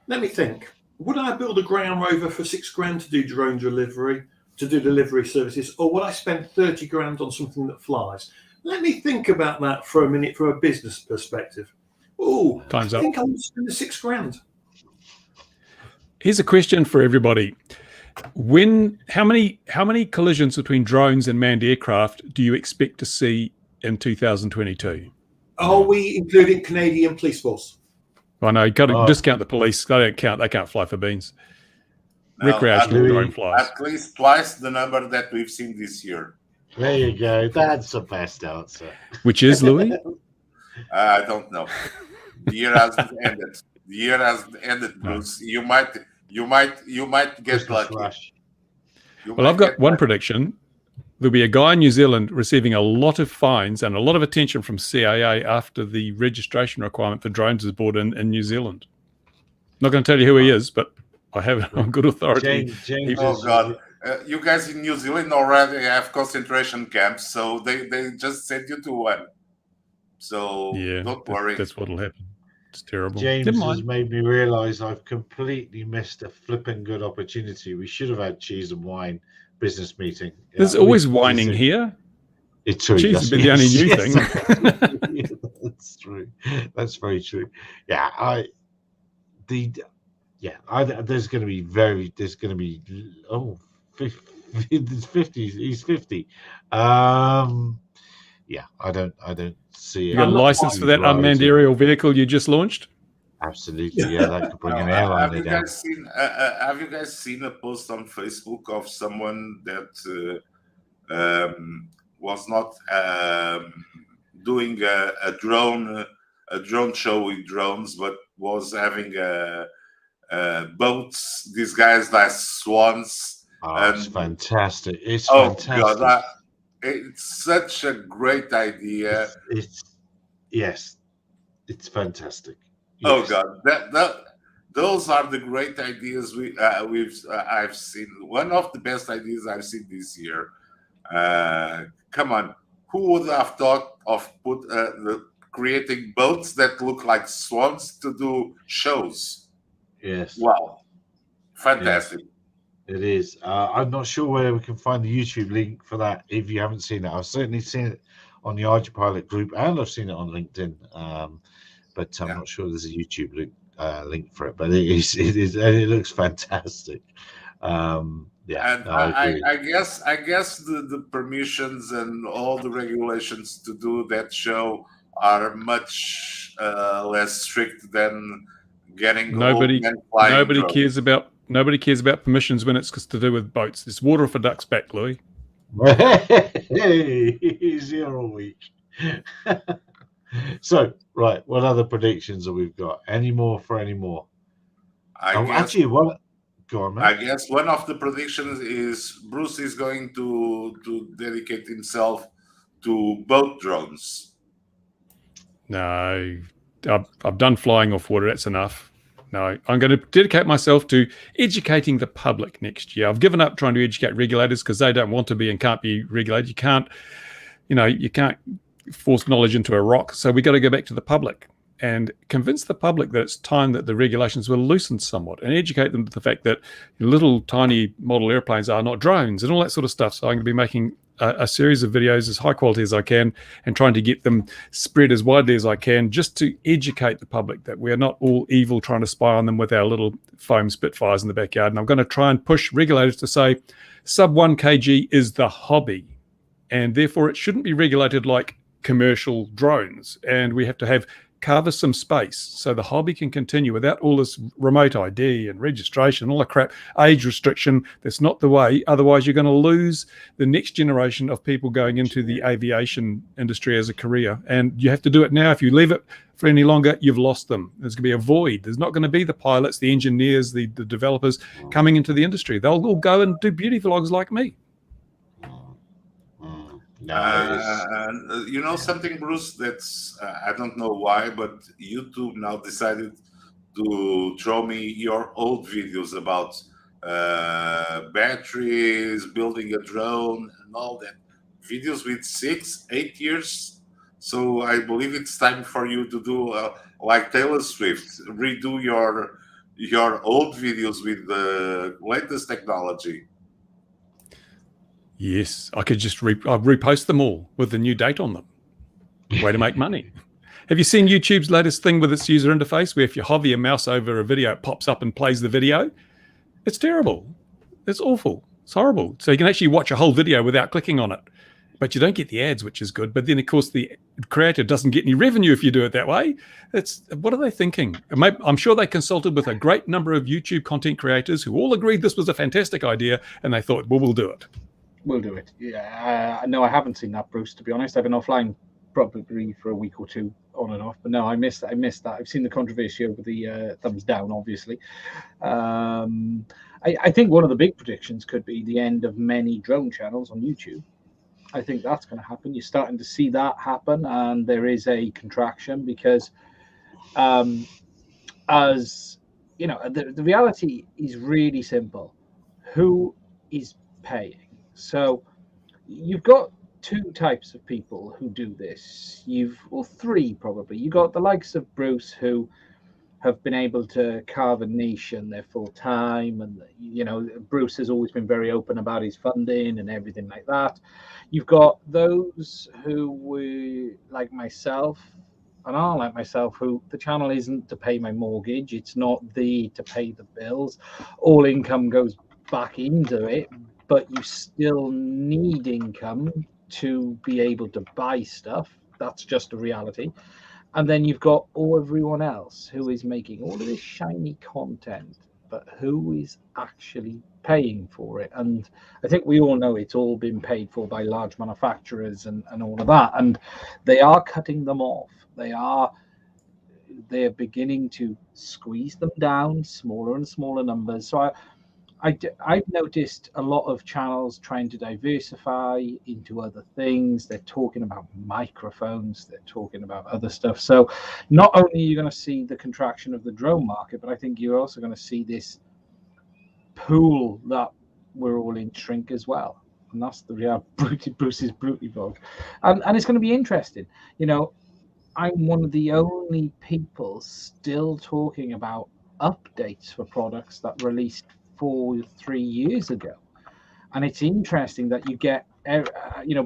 Let me think. Would I build a ground rover for $6,000 to do drone delivery, to do delivery services, or would I spend $30,000 on something that flies? Let me think about that for a minute from a business perspective. Oh, I think I'll spend the $6,000. Here's a question for everybody. How many collisions between drones and manned aircraft do you expect to see in 2022? Are we including Canadian Police Force? I know, you've got to discount the police. They don't count. They can't fly for beans. Recreational drone flies. At least twice the number that we've seen this year. There you go. That's the best answer. Which is, Louis? I don't know. The year hasn't ended. The year hasn't ended, Bruce. No. You might get lucky. Well, I've got one prediction. There'll be a guy in New Zealand receiving a lot of fines and a lot of attention from CAA after the registration requirement for drones is brought in New Zealand. I'm not going to tell you who he is, but I have it on good authority. James oh, God. You guys in New Zealand already have concentration camps, so they just sent you to one. So don't worry. That's what'll happen. It's terrible. James has made me realise I've completely missed a flipping good opportunity. We should have had cheese and wine business meeting. There's always whining here. It's true. Cheese has been the only new thing. That's true. That's very true. Yeah, there's going to be 50. He's 50. I don't see it. You got a license for that unmanned aerial vehicle you just launched? Absolutely, yeah. That could bring an airline down. Have you guys seen a post on Facebook of someone that was not doing a drone show with drones, but was having boats disguised as swans? It's fantastic. It's fantastic. God, it's such a great idea. It's fantastic. Yes. Oh God, those are the great ideas I've seen. One of the best ideas I've seen this year. Come on, who would have thought of creating boats that look like swans to do shows? Yes. Wow, fantastic. Yes. It is. I'm not sure where we can find the YouTube link for that. If you haven't seen it, I've certainly seen it on the RG Pilot group, and I've seen it on LinkedIn. But I'm not sure there's a YouTube link for it. But it is. It looks fantastic. Yeah, And no, I agree. I guess the permissions and all the regulations to do that show are much less strict than getting old Nobody men flying drones. Nobody cares about permissions when it's to do with boats. It's water off a duck's back, Louis. Zero a week. So, right, what other predictions have we got? Any more for any more? Actually, what? Go on, man. I guess one of the predictions is Bruce is going to dedicate himself to boat drones. No, I've done flying off water. That's enough. No, I'm going to dedicate myself to educating the public next year. I've given up trying to educate regulators because they don't want to be and can't be regulated. You can't force knowledge into a rock. So we got to go back to the public and convince the public that it's time that the regulations were loosened somewhat, and educate them to the fact that little tiny model airplanes are not drones and all that sort of stuff. So I'm going to be making a series of videos as high quality as I can and trying to get them spread as widely as I can, just to educate the public that we are not all evil trying to spy on them with our little foam Spitfires in the backyard. And I'm going to try and push regulators to say sub 1 kg is the hobby, and therefore it shouldn't be regulated like commercial drones, and we have to carve us some space so the hobby can continue without all this remote ID and registration, all the crap, age restriction. That's not the way. Otherwise, you're going to lose the next generation of people going into the aviation industry as a career. And you have to do it now. If you leave it for any longer, you've lost them. There's going to be a void. There's not going to be the pilots, the engineers, the developers coming into the industry. They'll all go and do beauty vlogs like me. You know something, Bruce, that's I don't know why, but YouTube now decided to throw me your old videos about batteries, building a drone, and all that. Videos with 6-8 years. So I believe it's time for you to do like Taylor Swift, redo your old videos with the latest technology. Yes, I could just repost them all with the new date on them. Way to make money. Have you seen YouTube's latest thing with its user interface, where if you hover your mouse over a video, it pops up and plays the video? It's terrible. It's awful. It's horrible. So you can actually watch a whole video without clicking on it, but you don't get the ads, which is good. But then, of course, the creator doesn't get any revenue if you do it that way. What are they thinking? I'm sure they consulted with a great number of YouTube content creators who all agreed this was a fantastic idea, and they thought, well, we'll do it. We'll do it. Yeah. No, I haven't seen that, Bruce, to be honest. I've been offline probably for a week or two on and off, but no, I missed that. I've seen the controversy over the thumbs down, obviously. I think one of the big predictions could be the end of many drone channels on YouTube. I think that's going to happen. You're starting to see that happen, and there is a contraction because, as you know, the reality is really simple. Who is paying? So you've got two types of people who do this. Three probably. You've got the likes of Bruce, who have been able to carve a niche and they're full time, and Bruce has always been very open about his funding and everything like that. You've got those who were like myself and are like myself, who the channel isn't to pay my mortgage, it's not to pay the bills. All income goes back into it, but you still need income to be able to buy stuff. That's just a reality. And then you've got everyone else who is making all of this shiny content, but who is actually paying for it. And I think we all know it's all been paid for by large manufacturers and all of that. And they are cutting them off. They're beginning to squeeze them down, smaller and smaller numbers. So I've noticed a lot of channels trying to diversify into other things. They're talking about microphones, they're talking about other stuff. So not only are you going to see the contraction of the drone market, but I think you're also going to see this pool that we're all in shrink as well. And that's the real Bruce's Brutally Vlog. And it's going to be interesting. I'm one of the only people still talking about updates for products that released 3 years ago. And it's interesting that you get,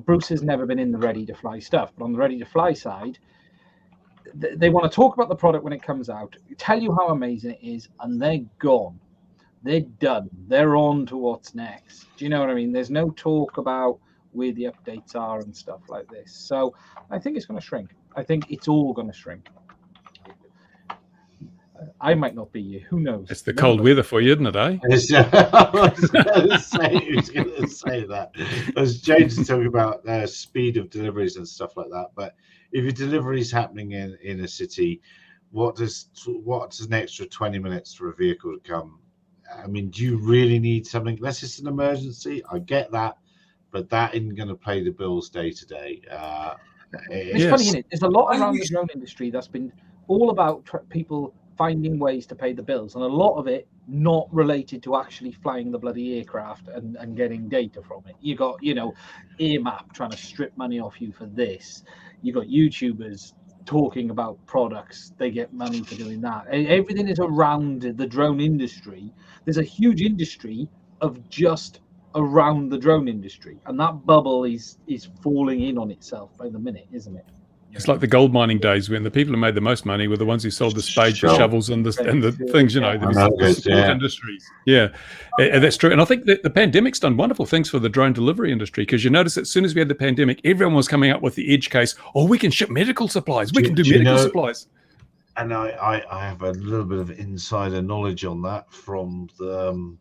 Bruce has never been in the ready to fly stuff, but on the ready to fly side, they want to talk about the product when it comes out, tell you how amazing it is, and they're gone. they're done. They're on to what's next. Do you know what I mean? There's no talk about where the updates are and stuff like this. So I think it's going to shrink. I think it's all going to shrink. I might not be you. Who knows? It's the cold weather for you, isn't it, eh? I was going to say that. As James is talking about speed of deliveries and stuff like that, but if your delivery is happening in a city, what's an extra 20 minutes for a vehicle to come? I mean, do you really need something? Unless it's an emergency, I get that, but that isn't going to pay the bills day to day. It's funny, isn't it? There's a lot around the drone industry that's been all about people finding ways to pay the bills, and a lot of it not related to actually flying the bloody aircraft and getting data from it. You got, AirMap trying to strip money off you for this. You got YouTubers talking about products, they get money for doing that. Everything is around the drone industry. There's a huge industry of just around the drone industry, and that bubble is falling in on itself by the minute, isn't it? It's like the gold mining days when the people who made the most money were the ones who sold the spades, the shovels, and the things, the support industries. Yeah, and that's true. And I think that the pandemic's done wonderful things for the drone delivery industry, because you notice as soon as we had the pandemic, everyone was coming up with the edge case. Oh, we can ship medical supplies. We can do medical supplies. And I have a little bit of insider knowledge on that from the,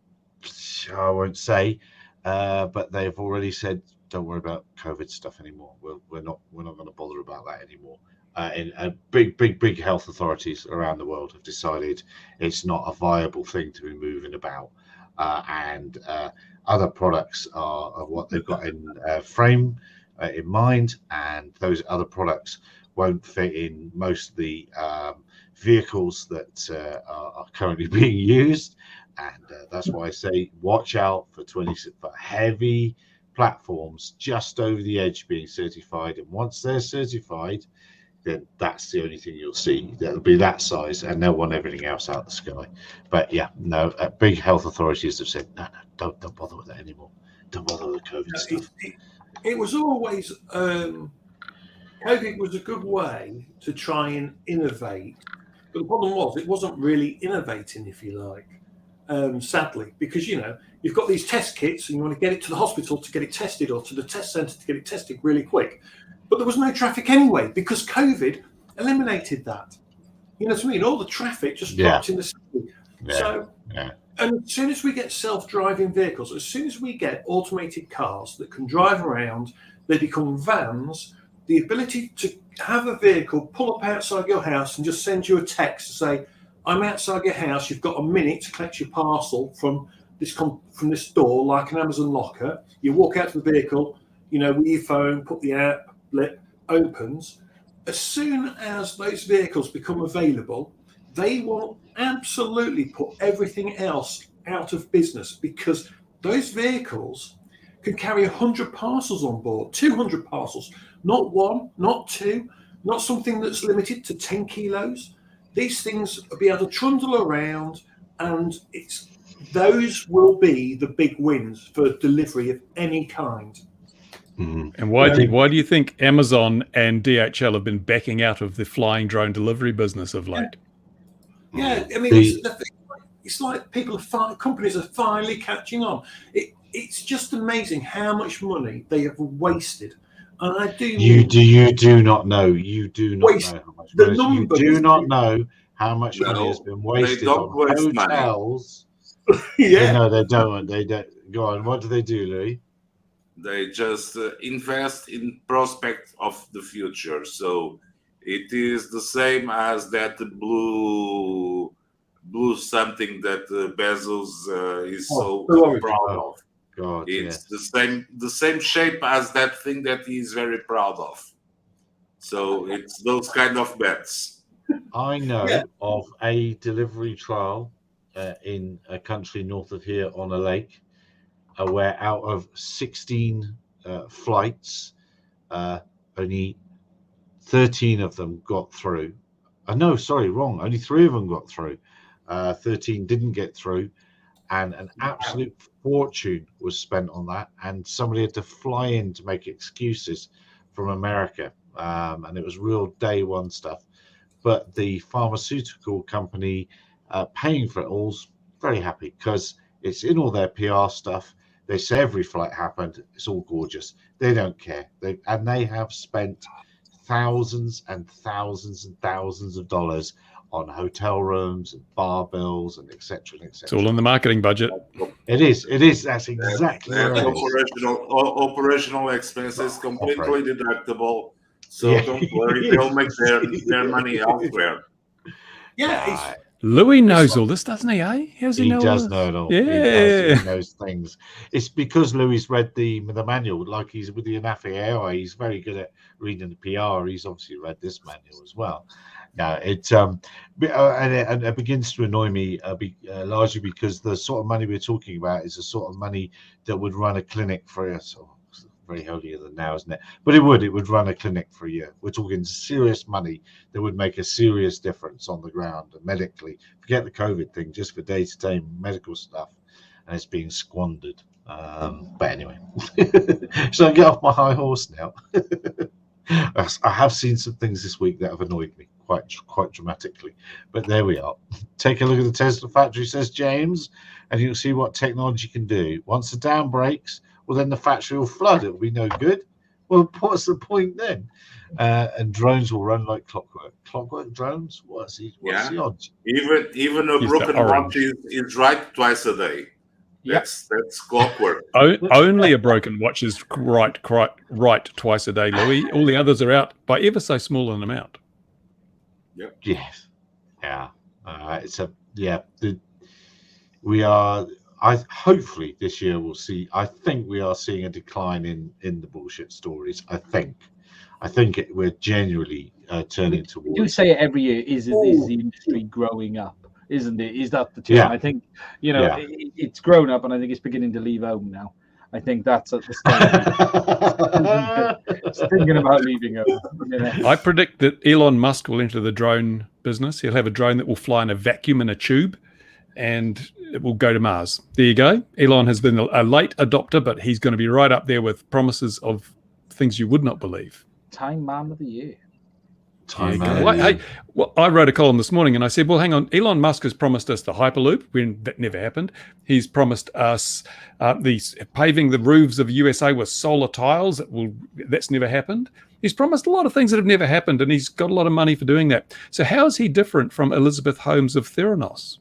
I won't say, but they've already said, don't worry about COVID stuff anymore. We're not going to bother about that anymore. And big health authorities around the world have decided it's not a viable thing to be moving about. And other products are what they've got in frame in mind, and those other products won't fit in most of the vehicles that are currently being used. And that's why I say watch out for heavy platforms just over the edge being certified, and once they're certified, then that's the only thing you'll see. That'll be that size, and they'll want everything else out of the sky. But yeah, no, big health authorities have said no, don't bother with that anymore. Don't bother with the COVID stuff. It was always COVID was a good way to try and innovate, but the problem was it wasn't really innovating, if you like. Sadly, because you've got these test kits and you want to get it to the hospital to get it tested, or to the test centre to get it tested really quick, but there was no traffic anyway because COVID eliminated that. You know what I mean? All the traffic just dropped in the city. And as soon as we get self-driving vehicles, as soon as we get automated cars that can drive around, they become vans. The ability to have a vehicle pull up outside your house and just send you a text to say, I'm outside your house, you've got a minute to collect your parcel from this door, like an Amazon locker. You walk out to the vehicle, with your phone, put the app, opens. As soon as those vehicles become available, they will absolutely put everything else out of business, because those vehicles can carry 100 parcels on board, 200 parcels, not one, not two, not something that's limited to 10 kilos. These things will be able to trundle around, and those will be the big wins for delivery of any kind. Mm-hmm. And why do you think Amazon and DHL have been backing out of the flying drone delivery business of late? Yeah, I mean, it's like companies are finally catching on. It's just amazing how much money they have wasted. And I do. You do not know. You do not know how much money. You do not know how much money has been wasted on hotels. No, they don't. They don't. Go on. What do they do, Louis? They just invest in prospects of the future. So it is the same as that blue something that Bezos is so proud of. God, it's the same shape as that thing that he is very proud of. So it's those kind of bets. I know of a delivery trial in a country north of here on a lake, where out of 16 flights, only 13 of them got through. No, sorry, wrong. Only 3 of them got through. 13 didn't get through. And an absolute fortune was spent on that, and somebody had to fly in to make excuses from America, and it was real day one stuff. But the pharmaceutical company paying for it all's very happy because it's in all their PR stuff. They say every flight happened. It's all gorgeous. They don't care. They have spent thousands and thousands and thousands of dollars on hotel rooms and bar bills and etc. It's all in the marketing budget. It is. That's exactly That's what it is. operational expenses, completely deductible. So don't worry, they'll make their money elsewhere. Yeah, Louis knows all this, doesn't he? How does he know? He does know it all. Yeah, he knows things. It's because Louis read the manual. Like he's with the NAFA, he's very good at reading the PR. He's obviously read this manual as well. Now and it begins to annoy me largely because the sort of money we're talking about is the sort of money that would run a clinic for us. Very holier than now, isn't it? But it would run a clinic for a year. We're talking serious money that would make a serious difference on the ground and medically. Forget the COVID thing, just for day-to-day medical stuff, and it's being squandered. But anyway, so I get off my high horse now. I have seen some things this week that have annoyed me quite dramatically, but there we are. Take a look at the Tesla factory, says James, and you'll see what technology can do. Once the dam breaks, well, then the factory will flood. It will be no good. Well, what's the point then? And drones will run like clockwork. Clockwork drones? What's the odds? Even a broken watch is right twice a day. That's clockwork. Only a broken watch is right twice a day, Louis. All the others are out by ever so small an amount. Yep. Yes. Yeah. We are. Hopefully this year we'll see. I think we are seeing a decline in the bullshit stories. I think we're genuinely turning towards. You say it every year. Is the industry growing up? Isn't it? Is that the term? Yeah. I think it's grown up, and I think it's beginning to leave home now. I think that's at the stage. Thinking about leaving home. I predict that Elon Musk will enter the drone business. He'll have a drone that will fly in a vacuum in a tube, and it will go to Mars. There you go. Elon has been a late adopter, but he's going to be right up there with promises of things you would not believe. Time Man of the Year. I wrote a column this morning and I said, well, hang on. Elon Musk has promised us the Hyperloop when that never happened. He's promised us paving the roofs of USA with solar tiles. That's never happened. He's promised a lot of things that have never happened, and he's got a lot of money for doing that. So how is he different from Elizabeth Holmes of Theranos?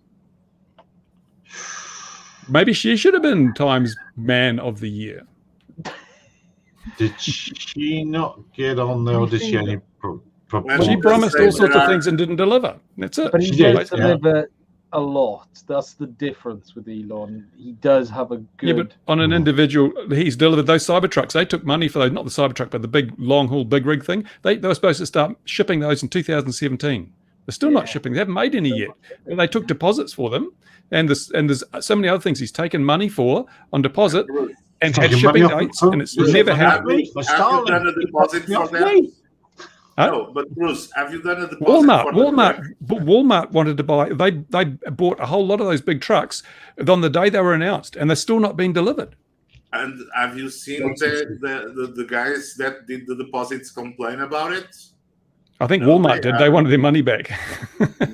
Maybe she should have been Times Man of the Year. Did she not get on there, or did she only? She promised all sorts of things and didn't deliver. That's it. But he does deliver a lot. That's the difference with Elon. He does have a good. Yeah, but on an individual, he's delivered those Cybertrucks. They took money for those, not the Cybertruck, but the big long haul, big rig thing. They were supposed to start shipping those in 2017. They're still not shipping. They haven't made any yet. And they took deposits for them. And there's so many other things he's taken money for on deposit and had shipping dates, and it's never happened. Have you done a deposit for them? No, but Bruce, have you done a deposit? Walmart wanted to buy. They bought a whole lot of those big trucks on the day they were announced, and they're still not being delivered. And have you seen the guys that did the deposits complain about it? I think Walmart did. They wanted their money back. They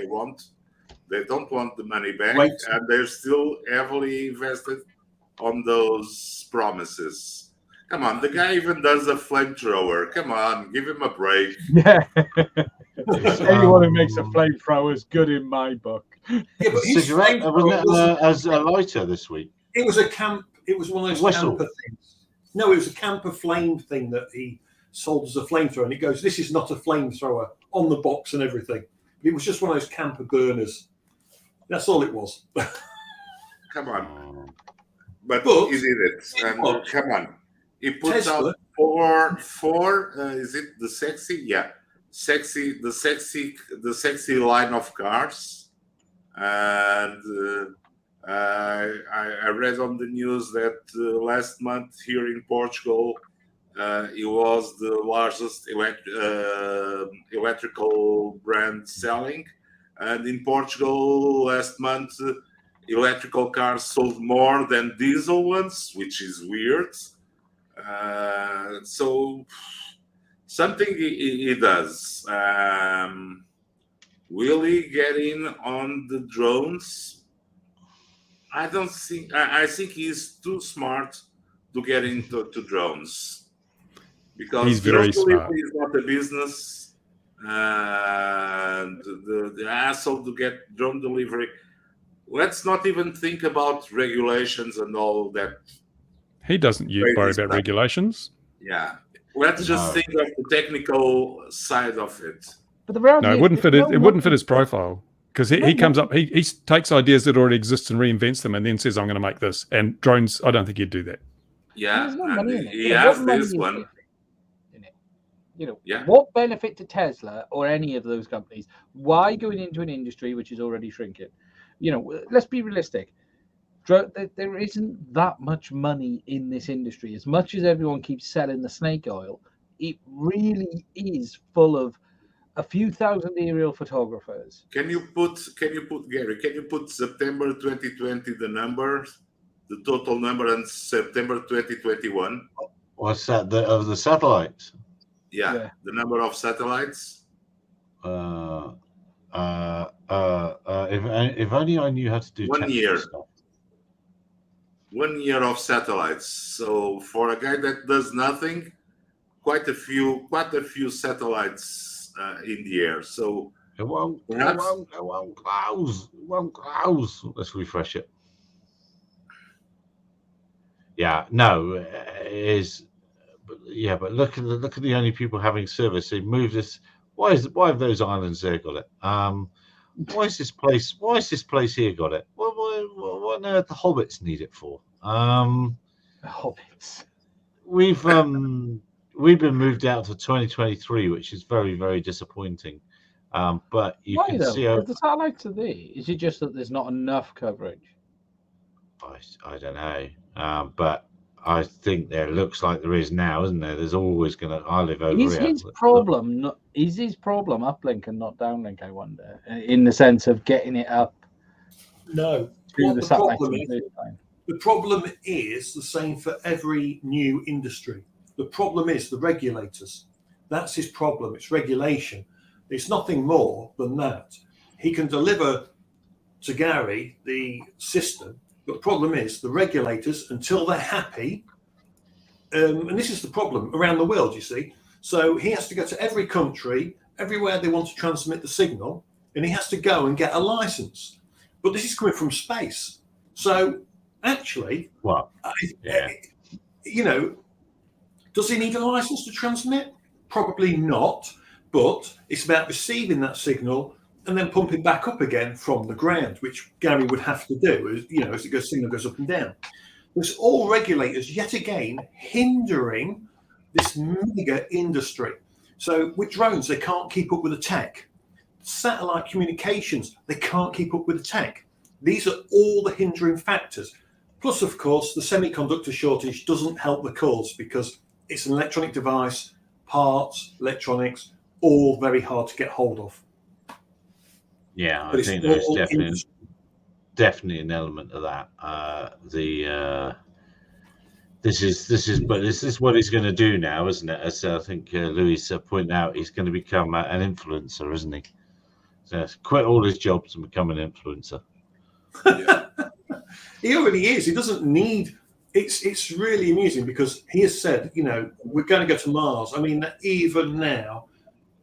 won't. They don't want the money back, and they're still heavily invested on those promises. Come on, the guy even does a flamethrower. Come on, give him a break. Yeah. Anyone who makes a flamethrower is good in my book. Yeah, but cigarette wasn't as a lighter this week. It was a camp. It was one of those camper things. No, it was a camper flame thing that he sold as a flamethrower, and it goes, "This is not a flamethrower" on the box and everything. It was just one of those camper burners. That's all it was. Come on, but he did it. And come on. He puts out four. Is it the sexy? Yeah, the sexy line of cars. And I read on the news that last month here in Portugal, it was the largest electrical brand selling. And in Portugal last month, electrical cars sold more than diesel ones, which is weird. So something he does. will he get in on the drones? I don't think. I think he's too smart to get into drones, because He's very drone smart. delivery is not a business. And the hassle to get drone delivery. Let's not even think about regulations and all that. He doesn't worry about regulations. Yeah. Let's just think of the technical side of it. But the reality No, it wouldn't fit. It wouldn't fit his profile, because he comes up. He takes ideas that already exist and reinvents them, and then says, "I'm going to make this." And drones, I don't think he'd do that. Yeah, there's no money in it. he has this In one. it? What benefit to Tesla or any of those companies? Why going into an industry which is already shrinking? Let's be realistic. There isn't that much money in this industry. As much as everyone keeps selling the snake oil, it really is full of a few thousand aerial photographers. Can you put Gary? Can you put September 2020 the total number, and September 2021? What's that? Of the satellites? Yeah, the number of satellites. If only I knew how to do 1 year. Stuff. 1 year of satellites. So for a guy that does nothing, quite a few satellites in the air. So it won't close. Let's refresh it. Yeah, no, it is. Yeah, but look at the only people having service. They moved this. Why have those islands there got it? Why is this place here got it? What on earth the hobbits need it for? Hobbits. We've been moved out to 2023, which is very, very disappointing. But you can see if the satellites are there, is it just that there's not enough coverage? I don't know. But I think there looks like there is now, isn't there? There's always I live over here. Is his problem uplink and not downlink, I wonder, in the sense of getting it up? No. The problem is the same for every new industry. The problem is the regulators. That's his problem. It's regulation. It's nothing more than that. He can deliver to Gary the system. But the problem is the regulators, until they're happy, and this is the problem around the world, you see. So he has to go to every country, everywhere they want to transmit the signal, and he has to go and get a license. But this is coming from space. So actually, does he need a license to transmit? Probably not. But it's about receiving that signal and then pumping back up again from the ground, which Gary would have to do, as signal goes up and down. There's all regulators, yet again, hindering this mega industry. So with drones, they can't keep up with the tech. Satellite communications, they can't keep up with the tech. These are all the hindering factors. Plus, of course, the semiconductor shortage doesn't help the cause, because it's an electronic device, parts, electronics, all very hard to get hold of. Yeah, I think there's definitely an element of that. This is what he's going to do now, isn't it? As I think Louis pointed out, he's going to become an influencer, isn't he? So quit all his jobs and become an influencer. He already is. He doesn't need. It's really amusing, because he has said, we're going to go to Mars. I mean, even now,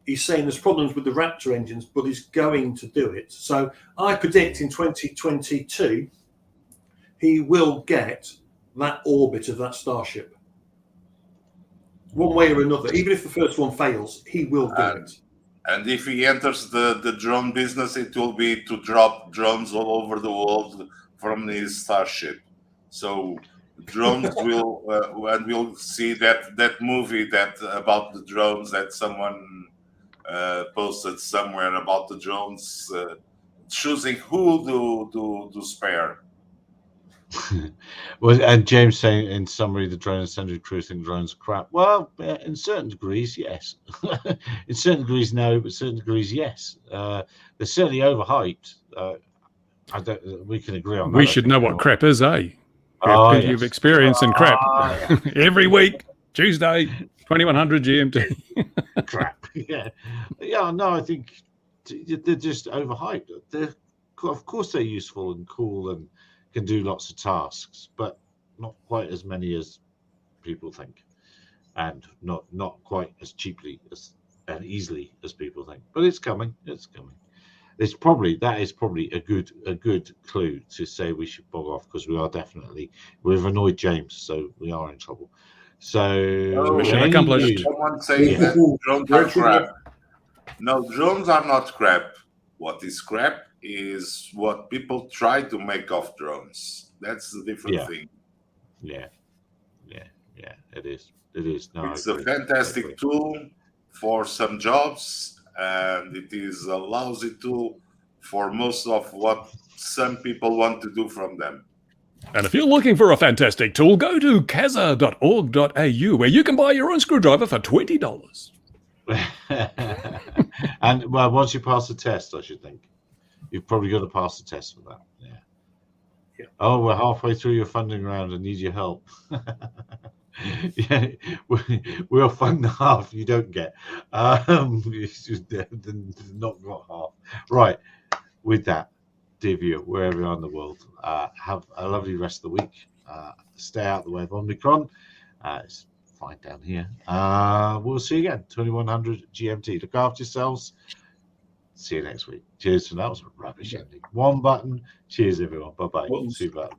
he's saying there's problems with the Raptor engines, but he's going to do it. So I predict in 2022, he will get that orbit of that Starship. One way or another. Even if the first one fails, he will do it. And if he enters the drone business, it will be to drop drones all over the world from his Starship. So drones will, and we'll see that movie about the drones that someone posted somewhere about the drones, choosing who to spare. Well, and James saying in summary, the drone centered crew think drones are crap. Well, in certain degrees, yes. In certain degrees, no, but certain degrees, yes. They're certainly overhyped. We can agree on that. We should know what crap is, eh? Plenty of experience in crap. Every week, Tuesday, 2100 GMT. Crap. Yeah. No, I think they're just overhyped. Of course, they're useful and cool and can do lots of tasks, but not quite as many as people think, and not quite as cheaply and easily as people think. But it's coming. It's coming. That is probably a good clue to say we should bog off, because we've annoyed James, so we are in trouble. So Mission accomplished. Someone saying that drones are crap. No, drones are not crap. What is crap is what people try to make of drones. That's the different thing. Yeah, it is. No, it's a fantastic tool for some jobs, and it is a lousy tool for most of what some people want to do from them. And if you're looking for a fantastic tool, go to kazaa.org.au, where you can buy your own screwdriver for $20. And well, once you pass the test, I should think you've probably got to pass the test for that. Yeah. Oh, we're halfway through your funding round and need your help. Yeah, we'll fund the half you don't get. Not got half. Right. With that, dear viewer, wherever you are in the world, have a lovely rest of the week. Stay out of the way of Omicron. It's fine down here. We'll see you again, 2100 GMT. Look after yourselves. See you next week. Cheers for that. Was rubbish ending. One button. Cheers, everyone. Bye bye. 2 buttons.